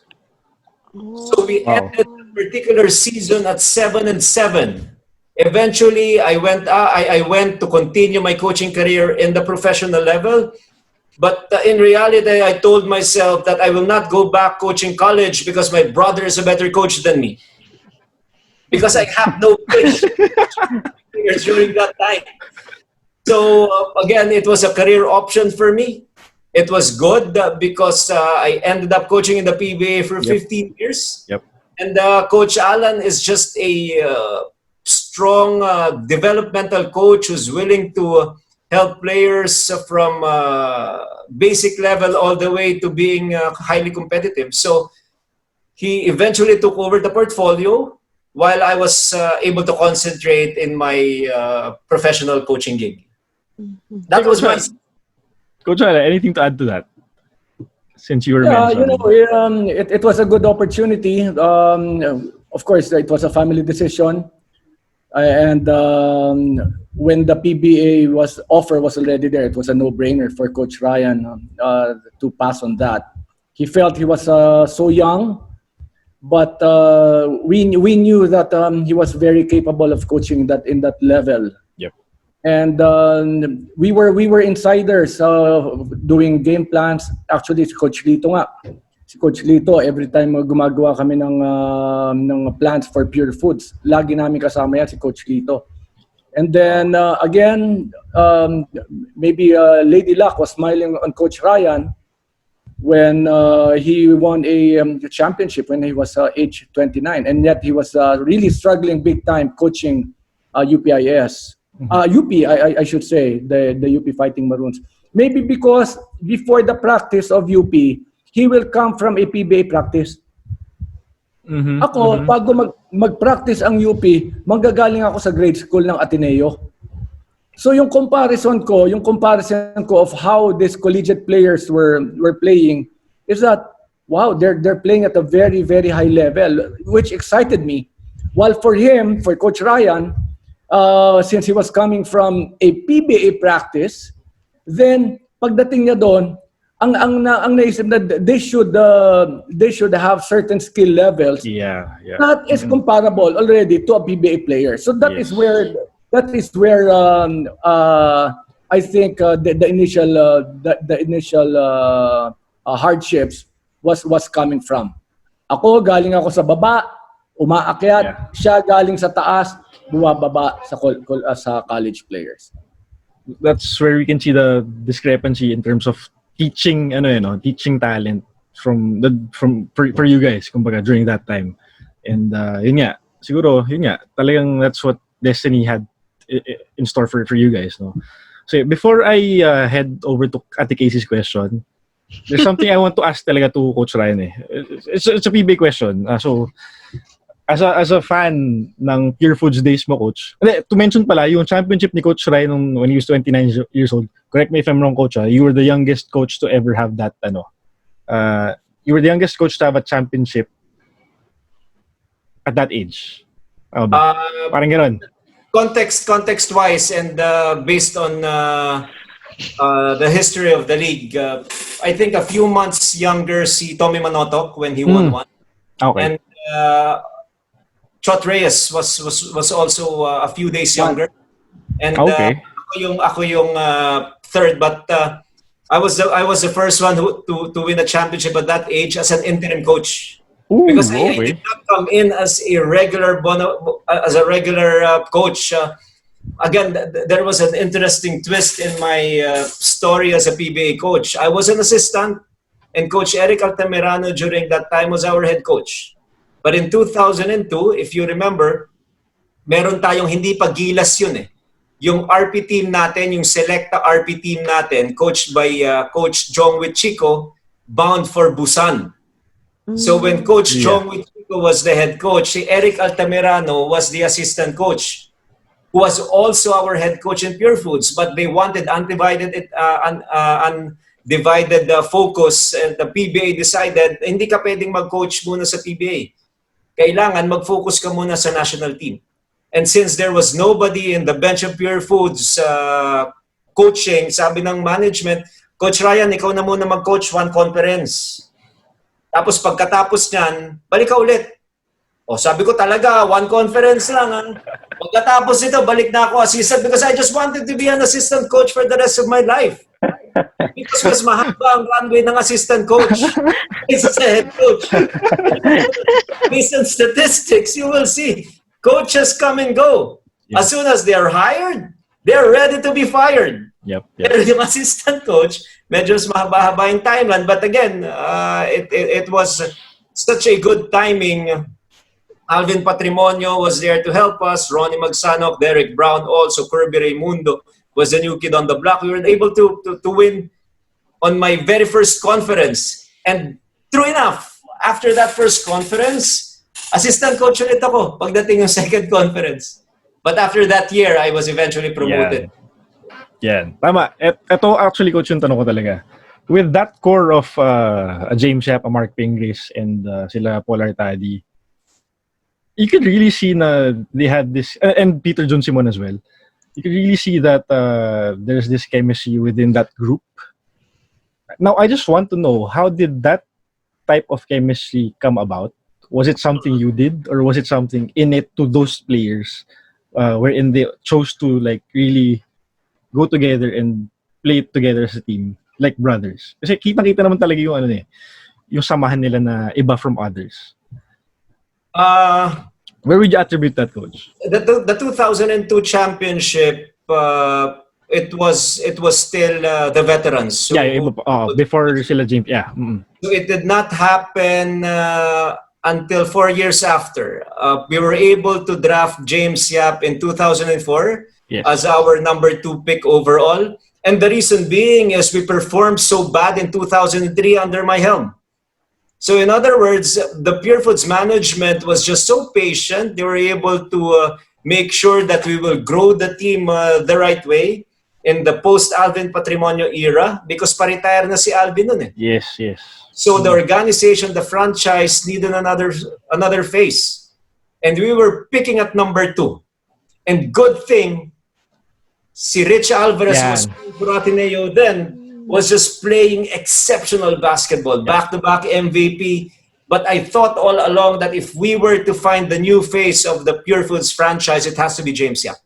So we ended the particular season at 7-7. Eventually, I went to continue my coaching career in the professional level. But in reality, I told myself that I will not go back coaching college because my brother is a better coach than me. Because I have no coach during that time. So again, it was a career option for me. It was good because I ended up coaching in the PBA for 15 years. Yep. And Coach Allan is just a strong developmental coach who's willing to help players from basic level all the way to being highly competitive. So he eventually took over the portfolio while I was able to concentrate in my professional coaching gig. That was my... Coach Allan, anything to add to that? Since you were mentioning. It was a good opportunity. Of course, it was a family decision. And when the PBA offer was already there, it was a no-brainer for Coach Ryan to pass on that. He felt he was so young, but we knew that he was very capable of coaching in that level. Yep. And we were insiders doing game plans. Actually, si Coach Lito nga. Si Coach Lito, every time gumagawa kami ng plans for Pure Foods, lagi namin kasama yan si Coach Lito. And then again, maybe Lady Luck was smiling on Coach Ryan when he won a championship when he was age 29, and yet he was really struggling big time coaching UPIS. UP, I should say, the UP Fighting Maroons. Maybe because before the practice of UP, he will come from a PBA practice. Ako, bago mag-practice ang UP, manggagaling ako sa grade school ng Ateneo. So yung comparison ko of how these collegiate players were playing is that, wow, they're playing at a very, very high level, which excited me. While for him, for Coach Ryan, since he was coming from a PBA practice, then pagdating niya doon, ang naisip na they should have certain skill levels. Yeah. That is comparable already to a PBA player. So that is where I think the initial hardships was coming from. Ako galing ako sa baba, umaakyat, siya galing sa taas, bumababa sa college players. That's where we can see the discrepancy in terms of teaching talent for you guys kumbaga during that time. And yun nga talagang that's what destiny had in store for you guys, no. So before I head over to Ate Casey's question, there's something I want to ask talaga to Coach Ryan. It's a PBA question. So as a fan ng Pure Foods days mo, Coach. To mention pala, yung championship ni Coach Ryan when he was 29 years old. Correct me if I'm wrong, Coach. You were the youngest coach to ever have that. You were the youngest coach to have a championship at that age. Parang gano'n. Context-wise and based on the history of the league, I think a few months younger si Tommy Manotok when he won one. Okay. And Chot Reyes was also a few days younger. And Okay. ako yung third, but I was the first one to win a championship at that age as an interim coach. Ooh, Because I okay. did not come in as a regular coach. Again, there was an interesting twist in my story as a PBA coach. I was an assistant, and Coach Eric Altamirano during that time was our head coach. But in 2002, if you remember, meron tayong hindi pa Gilas yun eh. Yung RP team natin, yung Selecta RP team natin, coached by Coach Jongwit Chico, bound for Busan. So when Coach Jongwit Chico was the head coach, si Eric Altamirano was the assistant coach, who was also our head coach in Pure Foods, but they wanted undivided focus, and the PBA decided, hindi ka pwedeng mag-coach muna sa PBA. Kailangan mag-focus ka muna sa national team. And since there was nobody in the bench of Pure Foods coaching, sabi ng management, Coach Ryan, ikaw na muna mag-coach one conference. Tapos pagkatapos niyan, balik ka ulit. O sabi ko talaga, one conference lang. Ha? Pagkatapos nito, balik na ako assistant because I just wanted to be an assistant coach for the rest of my life. Because mas mahaba ang runway ng assistant coach. It's a head coach. Based on statistics, you will see coaches come and go. Yeah. As soon as they are hired, they are ready to be fired. Yep. Pero yung assistant coach, medyo mas mahaba-haba yung timeline. But again, it was such a good timing. Alvin Patrimonio was there to help us. Ronnie Magsanok, Derek Brown, also Kirby Raimundo was the new kid on the block. We were able to win on my very first conference. And true enough, after that first conference, assistant coach ulit ako pagdating yung second conference. But after that year, I was eventually promoted. Yan. Tama. Ito actually, coach, yung tanong ko talaga. With that core of a James Yap, a Mark Pingris, and sila Paul Artadi, you could really see na they had this, and Peter John Simon as well, you could really see that there's this chemistry within that group. Now, I just want to know, how did that type of chemistry come about? Was it something you did, or was it something innate to those players wherein they chose to like really go together and play together as a team, like brothers? Kasi kitang-kita naman talaga yung ano eh, yung samahan nila na iba from others. Where would you attribute that, coach? The 2002 championship, it was still the veterans. So, before sila James. Yeah. Mm-mm. So it did not happen until 4 years after. We were able to draft James Yap in 2004 as our number 2 pick overall. And the reason being is we performed so bad in 2003 under my helm. So in other words, the Pure Foods management was just so patient. They were able to make sure that we will grow the team the right way in the post-Alvin Patrimonio era, because pa-retire na si Alvin nun eh. Yes. So the organization, the franchise needed another face. And we were picking at number 2. And good thing, si Rich Alvarez was Buratineo then, was just playing exceptional basketball, back-to-back MVP. But I thought all along that if we were to find the new face of the Pure Foods franchise, it has to be James Yap.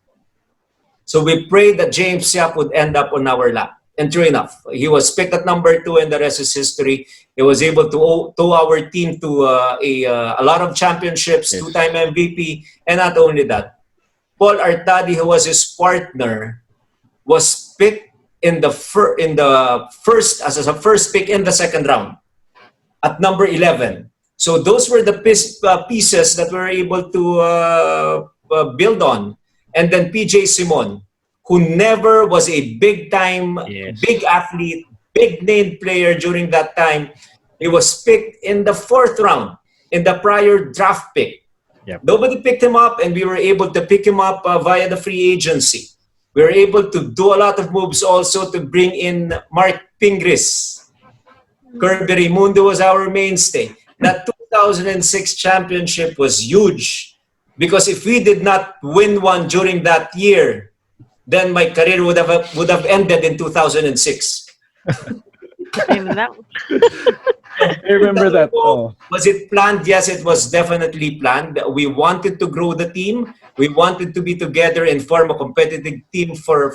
So we prayed that James Yap would end up on our lap. And true enough, he was picked at number 2 and the rest is history. He was able to tow our team to a lot of championships, 2-time MVP. And not only that, Paul Artadi, who was his partner, was picked in the first as a first pick in the second round at number 11. So those were the pieces that we were able to build on. And then PJ Simon, who never was a big-time, big athlete, big-name player during that time. He was picked in the 4th round in the prior draft pick. Nobody picked him up, and we were able to pick him up via the free agency. We were able to do a lot of moves also to bring in Mark Pingris. Kirby Raimundo was our mainstay. That 2006 championship was huge, because if we did not win one during that year, then my career would have ended in 2006. Yun lang. I remember that. Oh. Was it planned? Yes, it was definitely planned. We wanted to grow the team. We wanted to be together and form a competitive team for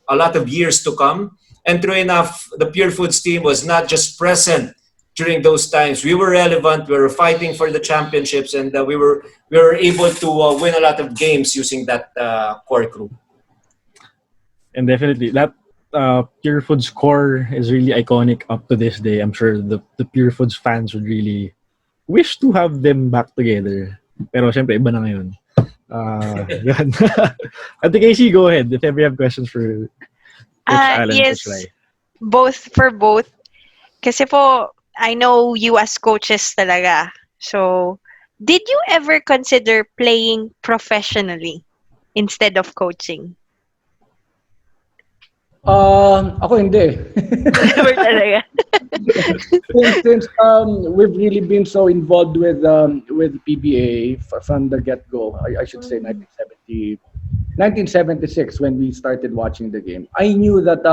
a lot of years to come. And true enough, the Pure Foods team was not just present during those times. We were relevant. We were fighting for the championships, and we were able to win a lot of games using that core crew. And definitely that Pure Foods core is really iconic up to this day. I'm sure the Pure Foods fans would really wish to have them back together. Pero syempre, iba na ngayon. Yan. Ate Casey, go ahead. If ever you have questions for Coach Allan, Yes, Coach Rai. both. Kasi po, I know you as coaches talaga. So, did you ever consider playing professionally instead of coaching? Ako hindi. Never talaga. since we've really been so involved with PBA from the get-go, I should say 1976 when we started watching the game. I knew that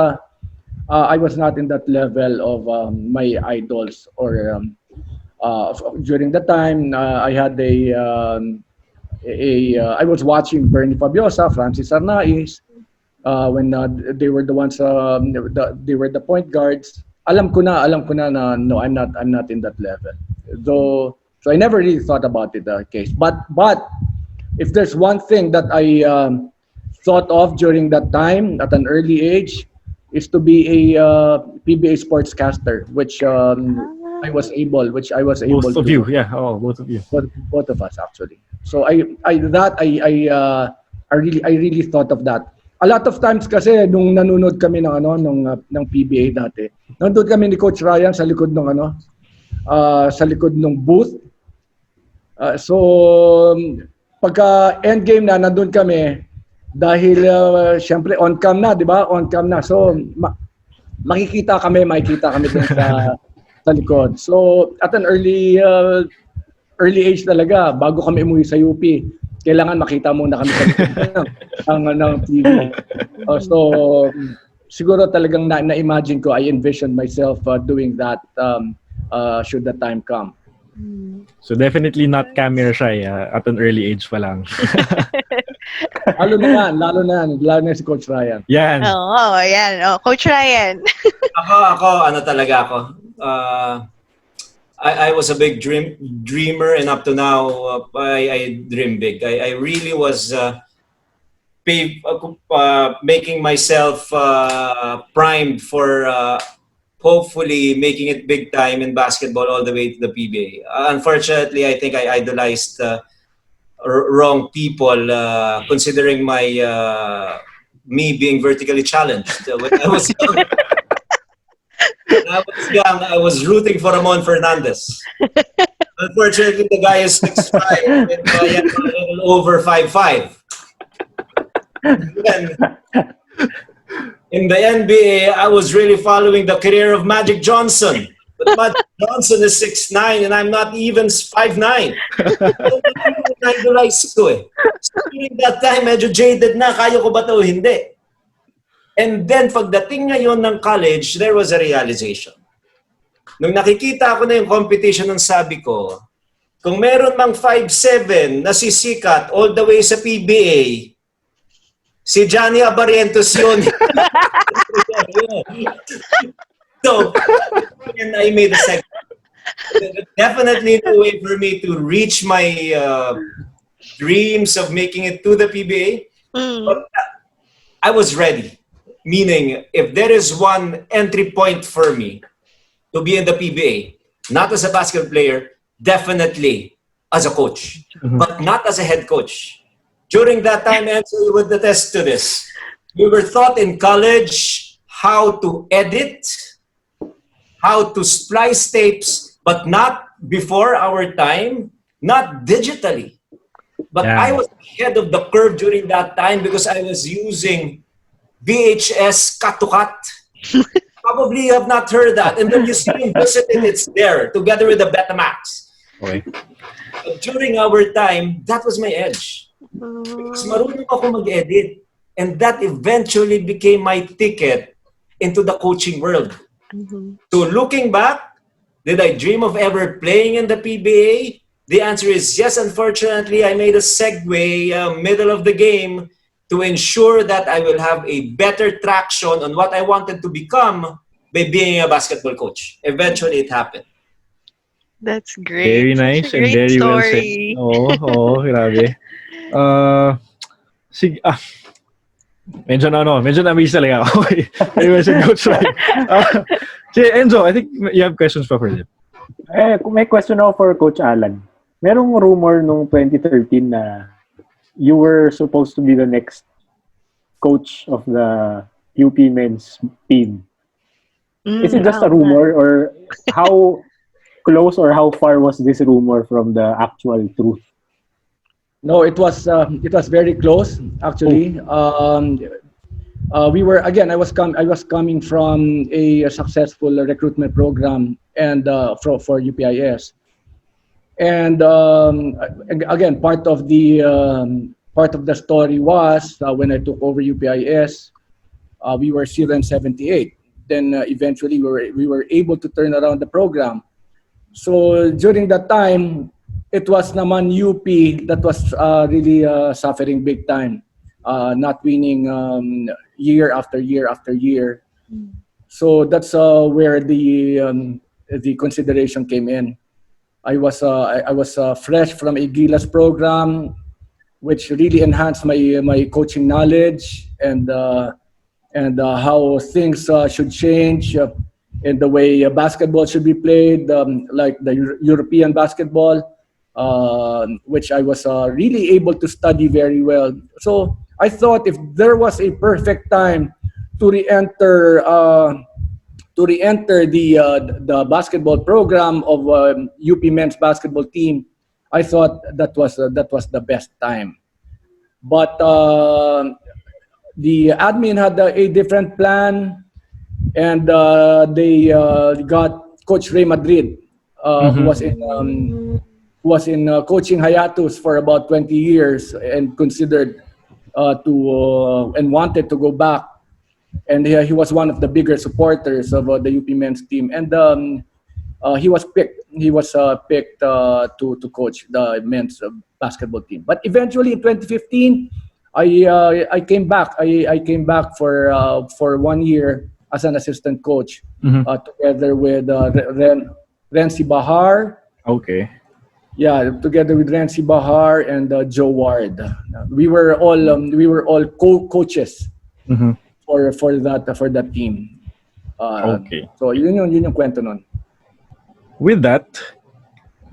I was not in that level of my idols or during the time I had I was watching Bernie Fabiosa, Francis Arnaiz, when they were the ones they were the point guards. Alam ko na no, I'm not in that level. So I never really thought about it case. But if there's one thing that I thought of during that time at an early age is to be a PBA sportscaster, which I was able Both to of do. you, yeah. Oh, both of you. Both of us actually. So I really thought of that. A lot of times kasi nung nanonood kami ng PBA dati, nandun kami ni Coach Ryan sa likod ng booth. So pagka end game na nandun kami dahil syempre on cam na, 'di ba? On cam na. So makikita kami dun sa likod. So at an early age talaga, bago kami umuwi sa UP, kailangan makita muna kami sa ng TV. So siguro talagang na-imagine ko, I envisioned myself doing that should the time come. So definitely not camera shy at an early age pa lang. Lalo na si Coach Ryan. Yan. Oo, yan. Oh, Coach Ryan. Ako, talaga ako. I was a big dreamer, and up to now, I dream big. I really was making myself primed for hopefully making it big time in basketball all the way to the PBA. Unfortunately, I think I idolized wrong people, considering me being vertically challenged. When I was young, I was rooting for Ramon Fernandez. Unfortunately, the guy is 6'5" and I am a little over 5'5". Then, in the NBA, I was really following the career of Magic Johnson. But Magic Johnson is 6'9" and I'm not even 5'9". Idolize ko eh. So during that time, medyo jaded na. Kaya ko ba ito? Hindi. And then, pagdating ngayon ng college, there was a realization. Nung nakikita ko na yung competition, ng sabi ko, kung meron mang 5'7" na sisikat all the way sa PBA, si Johnny Abarientos yun. So, and I made a segment. Definitely no way for me to reach my dreams of making it to the PBA. But I was ready. Meaning, if there is one entry point for me to be in the PBA, not as a basketball player, definitely as a coach, but not as a head coach. During that time, Enzo, you would attest to this. We were taught in college how to edit, how to splice tapes, but not before our time, not digitally. But Yeah. I was ahead of the curve during that time because I was using VHS cut-to-cut. Probably you have not heard that. And then you see him visit it, it's there, together with the Betamax. Okay. But during our time, that was my edge. Because marunong ako mag-edit. And that eventually became my ticket into the coaching world. So looking back, did I dream of ever playing in the PBA? The answer is yes. Unfortunately, I made a segue middle of the game to ensure that I will have a better traction on what I wanted to become by being a basketball coach. Eventually, it happened. That's great. Very Such a nice and great very well said. story. Oo, grabe. Sige, medyo na-miss talaga ako. Very well said, Coach Ryan. Si Enzo, I think you have questions pa for him. May question ako for Coach Allan. Merong rumor nung 2013 na you were supposed to be the next coach of the UP men's team. Is it just a rumor, or how close or how far was this rumor from the actual truth? No, it was very close actually. We were again. I was coming from a successful recruitment program and for UPIS, and again part of the story was when I took over UPIS, we were 0-78. Then eventually we were able to turn around the program. So during that time, it was naman UP that was really suffering big time, not winning year after year after year. So that's where the consideration came in. I was fresh from a Gilas program, which really enhanced my coaching knowledge and how things should change in the way basketball should be played, like the European basketball, which I was really able to study very well. So I thought if there was a perfect time to re-enter the basketball program of UP men's basketball team, I thought that was the best time. But the admin had a different plan, and they got Coach Ray Madrid, who was in coaching hiatus for about 20 years and considered and wanted to go back. And he was one of the bigger supporters of the UP men's team, and he was picked. He was picked to coach the men's basketball team. But eventually, in 2015, I came back. I came back for 1 year as an assistant coach, together with Renzi Bahar. Okay. Yeah, together with Renzi Bahar and Joe Ward. We were all coaches for that team. Okay. So yun yung kwento nun. With that,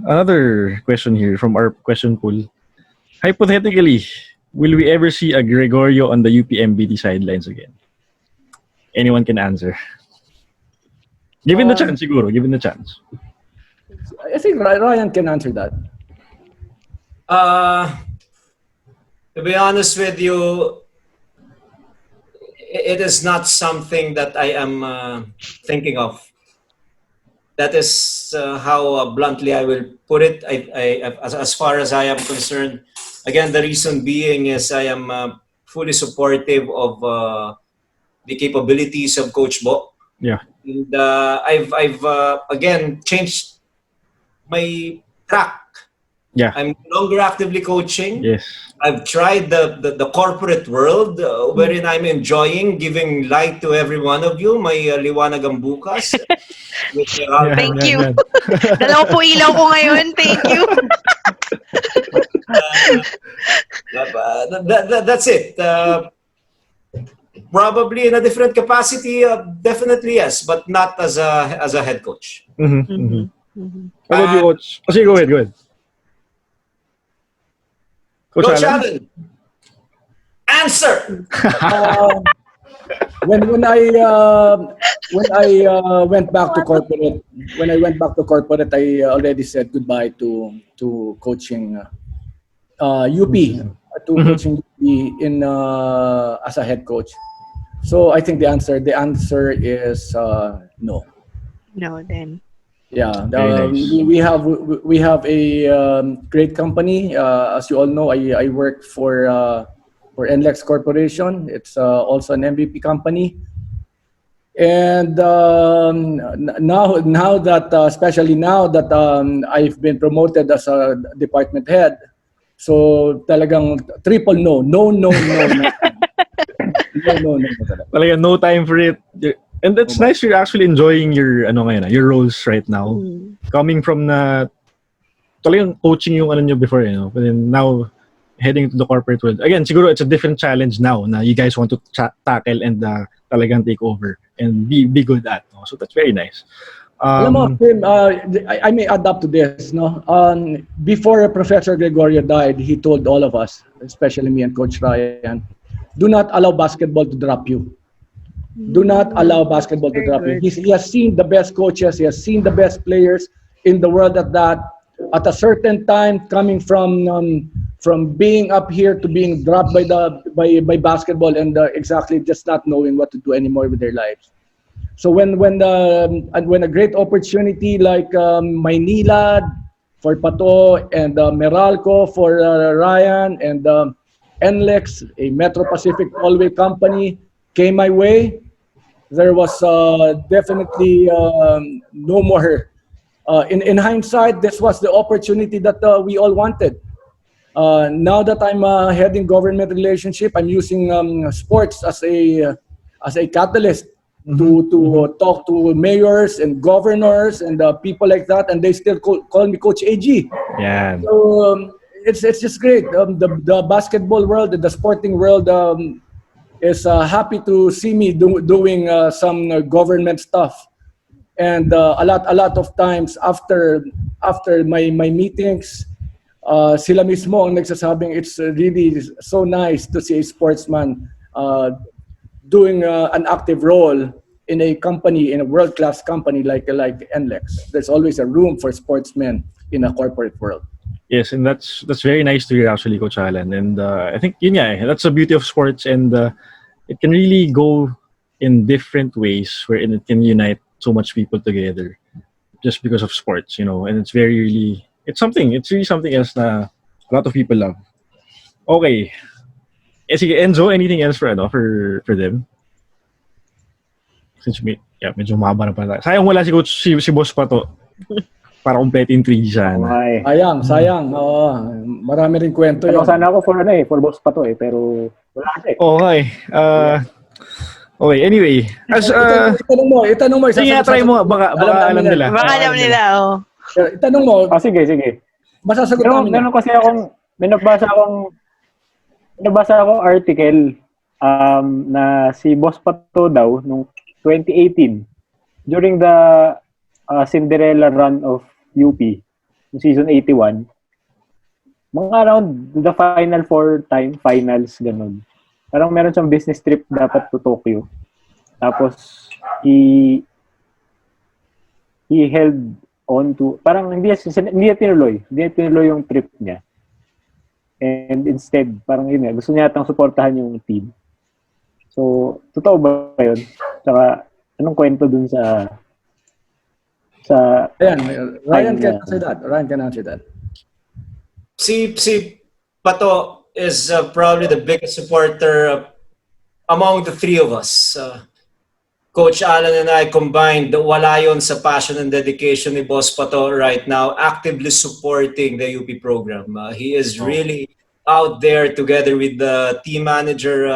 another question here from our question pool. Hypothetically, will we ever see a Gregorio on the UPMBT sidelines again? Anyone can answer. Given the chance, siguro. Given the chance. I think Ryan can answer that. To be honest with you, it is not something that I am thinking of. That is how bluntly I will put it. As far as I am concerned, again, the reason being is I am fully supportive of the capabilities of Coach Bo. Yeah. And I've again changed my track. Yeah. I'm no longer actively coaching. Yes. I've tried the corporate world wherein I'm enjoying giving light to every one of you. May liwanag ang bukas. Thank you. Dalawa po ilaw ko ngayon. Thank you. That's it. Probably in a different capacity, definitely yes, but not as a head coach. How about you, Coach? Okay, go ahead. Coach Allan, answer. When I went back to corporate, I already said goodbye to coaching UP, coaching UP in as a head coach. So I think the answer is no. No, then. Yeah, Nice. we have a great company. As you all know, I work for NLEX Corporation. It's also an MVP company, And now that, especially now that I've been promoted as a department head, so talagang triple no. No, no, no, no. No, talaga. Talaga, no time for it. And that's nice you're actually enjoying your your roles right now. Coming from talagang coaching yung nyo before, but then now heading to the corporate world. Again, siguro it's a different challenge now na you guys want to tackle and talagang take over and be good at. No? So that's very nice. Alam mo, Tim, I may add up to this. No, before Professor Gregorio died, he told all of us, especially me and Coach Ryan, do not allow basketball to drop you. Do not allow basketball to drop you. He has seen the best coaches. He has seen the best players in the world at a certain time, coming from being up here to being dropped by basketball and exactly just not knowing what to do anymore with their lives. So when a great opportunity like Maynilad for Pato and Meralco for Ryan and NLEX, a Metro Pacific Tollway company, came my way, there was definitely no more. In hindsight, this was the opportunity that we all wanted. Now that I'm heading government relationship, I'm using sports as a catalyst to talk to mayors and governors and people like that, and they still call me Coach AG. Yeah. So it's just great. The basketball world, the sporting world is happy to see me doing some government stuff. And a lot of times after my meetings, sila mismo ang nagsasabing it's really so nice to see a sportsman doing an active role in a company, in a world-class company like NLEX. There's always a room for sportsmen in a corporate world. Yes, and that's very nice to hear actually, Coach Allan. And I think that's the beauty of sports, and it can really go in different ways wherein it can unite so much people together just because of sports, and it's really something else na a lot of people love. Okay. Sige, Enzo, anything else for them? Since medyo mahaba na pala. Sayang wala si Coach, si Boss Pato. Para kompletin 3 sana. Sayang. Oo. Marami rin kwento yun. Sana ako for Boss Pato pero wala kasi. Okay. Okay, anyway. Itanong mo. Sige, try mo. Baka alam nila. Baka alam nila, Itanong mo. Sige. Masasagot namin. Meron kasi may nabasa akong article na si Boss Pato daw nung 2018 during the Cinderella run of UP, season 81, mga around the final 4 finals, ganun. Parang meron siyang business trip dapat to Tokyo. Tapos, he held on to, parang hindi niya tinuloy yung trip niya. And instead, parang gusto niya atang suportahan yung team. So, totoo ba yun? Tsaka, anong kwento dun sa Ryan can answer that. Si Pato is probably the biggest supporter among the 3 of us. Coach Allan and I combined, wala yun sa passion and dedication ni Boss Pato right now, actively supporting the UP program. He is really out there together with the team manager,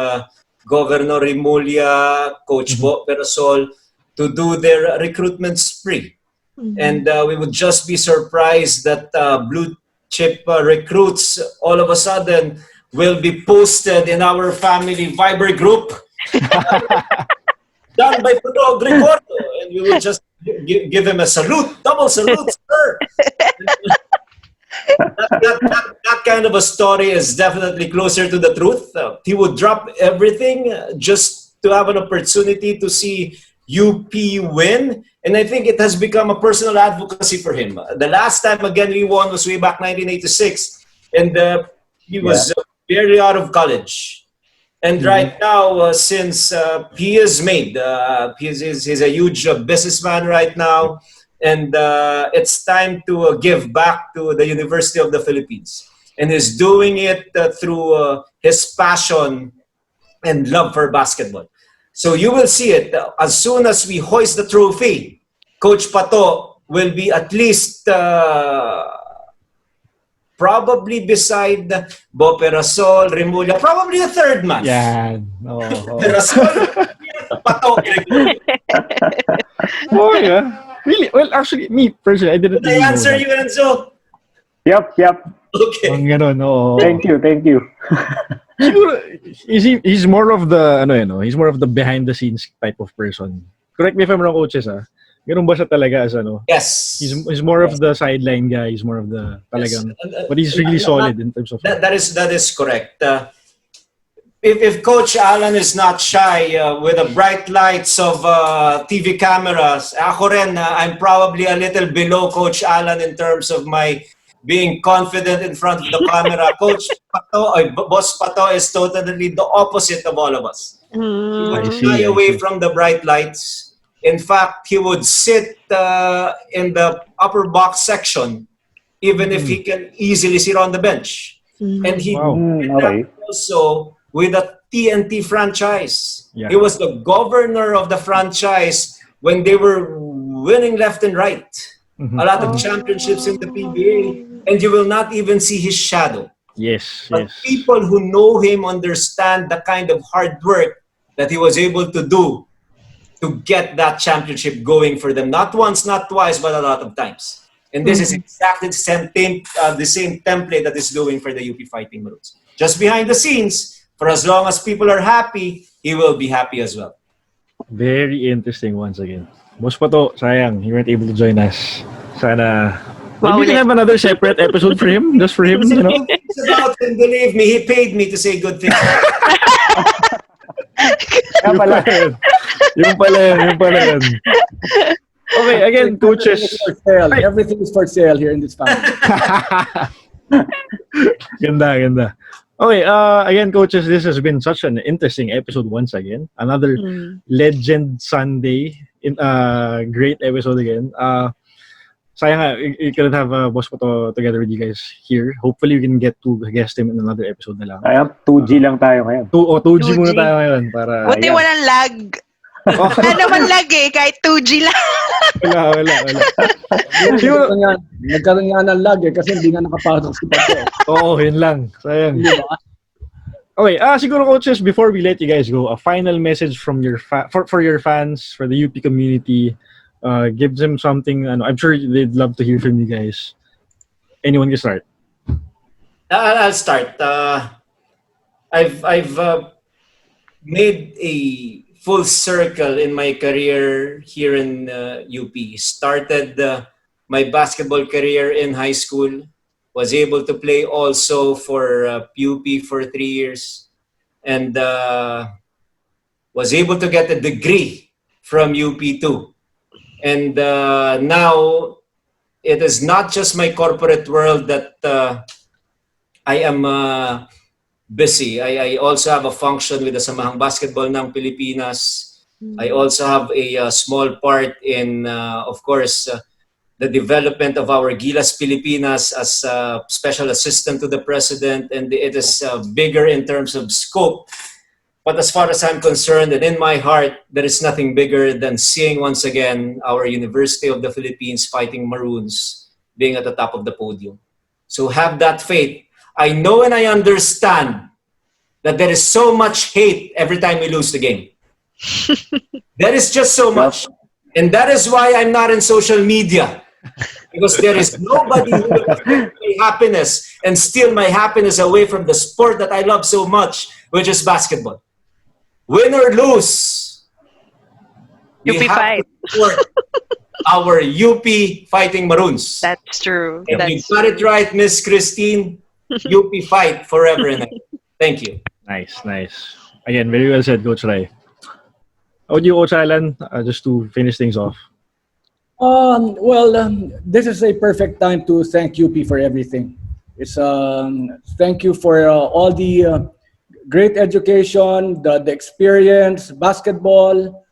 Governor Rimulya, Coach Bo Perasol, to do their recruitment spree. And we would just be surprised that blue chip recruits all of a sudden will be posted in our family Viber group done by Pato Gregorio, and we will just give him a salute, double salute, sir. that kind of a story is definitely closer to the truth. He would drop everything just to have an opportunity to see UP win. And I think it has become a personal advocacy for him. The last time, again, we won was way back 1986. And he was barely out of college. And right now, since he is made, he's a huge businessman right now. And it's time to give back to the University of the Philippines. And he's doing it through his passion and love for basketball. So you will see it. As soon as we hoist the trophy, Coach Pato will be at least probably beside Bo Perasol, Remulla, probably the third man. Yan. Oo. Perasol, Pato, Gregorio. Oh, yeah. Really? Well, actually, me personally, I didn't Did I really know answer that. you, Enzo? Yep. Okay. Ang ganun, oo. Thank you. Siguro, he's more of the, he's more of the behind the scenes type of person. Correct me if I'm wrong, coaches, Ganun ba siya talaga as Yes. He's more of the sideline guy. He's more of the talagang, but he's really solid in terms of. That is correct. If Coach Allan is not shy with the bright lights of TV cameras, ako rin, I'm probably a little below Coach Allan in terms of my being confident in front of the camera. Coach Pato, Boss Pato is totally the opposite of all of us. He would shy away from the bright lights. In fact, he would sit in the upper box section, even if he can easily sit on the bench. And he did that also with a TNT franchise. Yeah. He was the governor of the franchise when they were winning left and right. A lot of championships in the PBA, and you will not even see his shadow. Yes. But people who know him understand the kind of hard work that he was able to do to get that championship going for them. Not once, not twice, but a lot of times. And this is exactly the same template that is doing for the UP Fighting Maroons. Just behind the scenes, for as long as people are happy, he will be happy as well. Very interesting once again. Boss Pato, sayang, you weren't able to join us. Sana, maybe we can have another separate episode for him, just for him, It's about him, believe me, he paid me to say good things. Yung pala yun. Okay, again, coaches. Everything is for sale here in this family. Ganda. Okay, again, coaches, this has been such an interesting episode once again. Another Legend Sunday, great episode again. Sayang nga, you couldn't have Boss Pato together with you guys here. Hopefully, we can get to guest him in another episode na lang. Kaya 2G lang tayo ngayon. 2G muna tayo ngayon. Para, Buti walang lag. Wala naman lag kahit 2G lang. Wala. Nagkaroon nga ng lag kasi hindi nga nakapasok si Pato. Oo, yun lang. Sayang. Okay, siguro coaches, before we let you guys go, a final message from your for your fans, for the UP community. Give them something. I'm sure they'd love to hear from you guys. Anyone can start. I'll start. I've made a full circle in my career here in UP. Started my basketball career in high school. Was able to play also for UP for 3 years, and was able to get a degree from UP too. And now it is not just my corporate world that I am busy. I also have a function with the Samahang Basketball ng Pilipinas. I also have a small part in, of course, the development of our Gilas Pilipinas as a special assistant to the president. And it is bigger in terms of scope. But as far as I'm concerned, and in my heart, there is nothing bigger than seeing once again our University of the Philippines Fighting Maroons being at the top of the podium. So have that faith. I know and I understand that there is so much hate every time we lose the game. There is just so much. And that is why I'm not in social media. Because there is nobody who will affect my happiness and steal my happiness away from the sport that I love so much, which is basketball. Win or lose, UP fight. to support our UP Fighting Maroons. That's true. If you got it right, Miss Christine, UP fight forever and ever. Thank you. Nice. Again, very well said, Coach Rai. How would you, Coach Allan, just to finish things off? This is a perfect time to thank UP for everything. It's thank you for all the great education, the experience, basketball,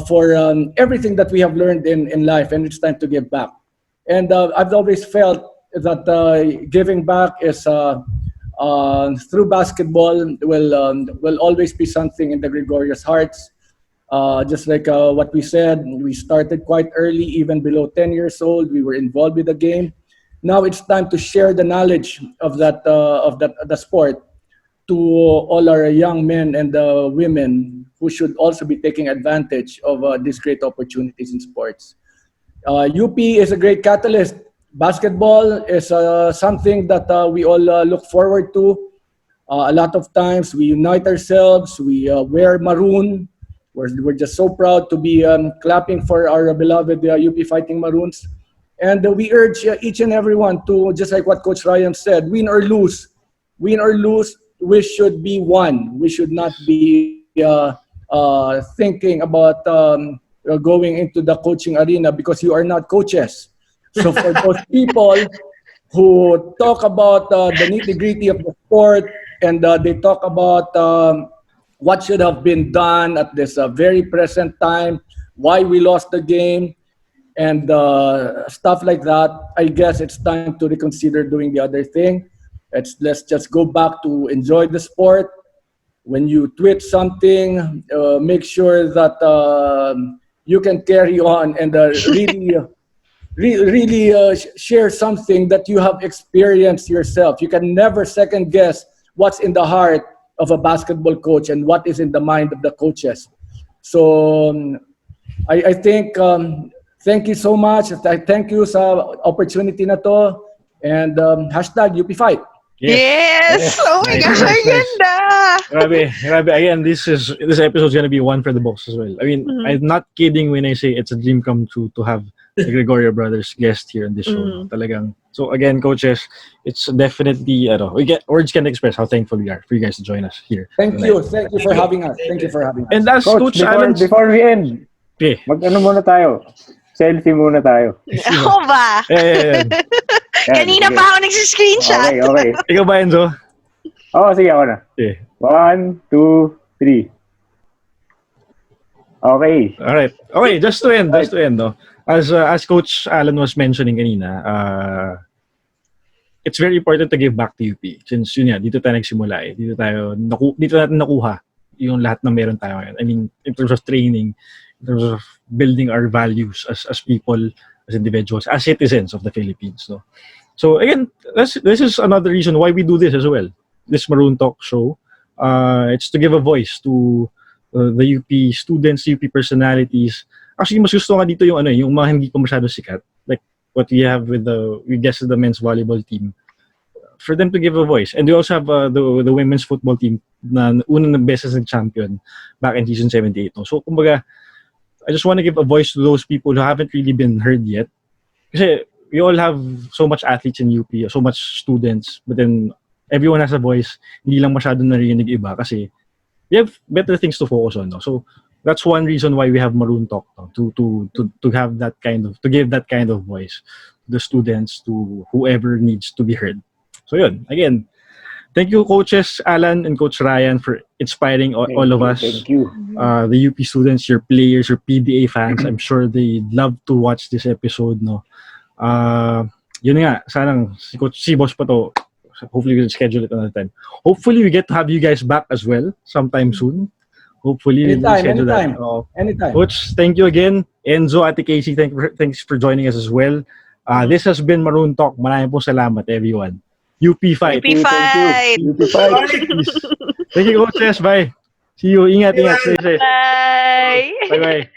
for everything that we have learned in life, and it's time to give back. And I've always felt that giving back is through basketball will always be something in the Gregorio's hearts. Just like what we said, we started quite early, even below 10 years old. We were involved with the game. Now it's time to share the knowledge of the sport to all our young men and women who should also be taking advantage of these great opportunities in sports. UP is a great catalyst. Basketball is something that we all look forward to. A lot of times we unite ourselves, we wear maroon. We're just so proud to be clapping for our beloved UP Fighting Maroons. And we urge each and everyone to, just like what Coach Ryan said, win or lose, we should be one. We should not be thinking about going into the coaching arena because you are not coaches. So for those people who talk about the nitty-gritty of the sport and they talk about what should have been done at this very present time, why we lost the game, and stuff like that, I guess it's time to reconsider doing the other thing. Let's just go back to enjoy the sport. When you tweet something, make sure that you can carry on and really share something that you have experienced yourself. You can never second guess what's in the heart of a basketball coach and what is in the mind of the coaches. So I think thank you so much. I thank you sa opportunity na to, and hashtag UP Fight. Yes! Oh my gosh, ang ganda! Grabe. Again, this episode is gonna be one for the books as well. I mean, I'm not kidding when I say it's a dream come true to have the Gregorio brothers guest here on this show. Talagang. So again, coaches, it's definitely words can't express how thankful we are for you guys to join us here. Thank you for having us. And as Coach Allan, before we end, okay. Mag-ano muna tayo? Selfie muna tayo. Ako ba? Yeah. Kanina pa ako nagsiscreenshot. Okay. Ikaw ba, Enzo? Oo, sige ako na. Okay. 1, 2, 3. Okay. Alright. Okay, just to end, no. As Coach Allan was mentioning kanina, it's very important to give back to UP. Since yun yan, dito tayo nagsimula eh. Dito natin nakuha yung lahat na meron tayo ngayon. I mean, in terms of training, in terms of building our values as people, as individuals, as citizens of the Philippines. No? So again, this is another reason why we do this as well. This Maroon Talk show. It's to give a voice to the UP students, UP personalities. Actually, mas gusto nga dito yung yung mga hindi pa masyado sikat. Like what we have with we guess the men's volleyball team. For them to give a voice. And we also have the women's football team na unang ng beses nag-champion back in season 78. No? So kumbaga, I just want to give a voice to those people who haven't really been heard yet. Kasi we all have so much athletes in UP, so much students, but then everyone has a voice. Hindi lang masyado narinig iba kasi we have better things to focus on. No? So that's one reason why we have Maroon Talk, no? to have that to give that kind of voice to the students, to whoever needs to be heard. So yun, again, thank you, coaches Allan and Coach Ryan, for inspiring all of us. Thank you. The UP students, your players, your PBA fans. I'm sure they love to watch this episode. No, yun nga. Sanang si Boss pa to. Hopefully we'll schedule it another time. Hopefully we get to have you guys back as well sometime soon. Hopefully we'll schedule that. Anytime. Coach, thank you again. Enzo, Ate Casey, thanks for joining us as well. This has been Maroon Talk. Maraming po salamat, everyone. UP Fight. UP Fight. UP Fight. Thank you, coaches. Bye. See you. Ingat. Stay safe. Bye. Bye-bye.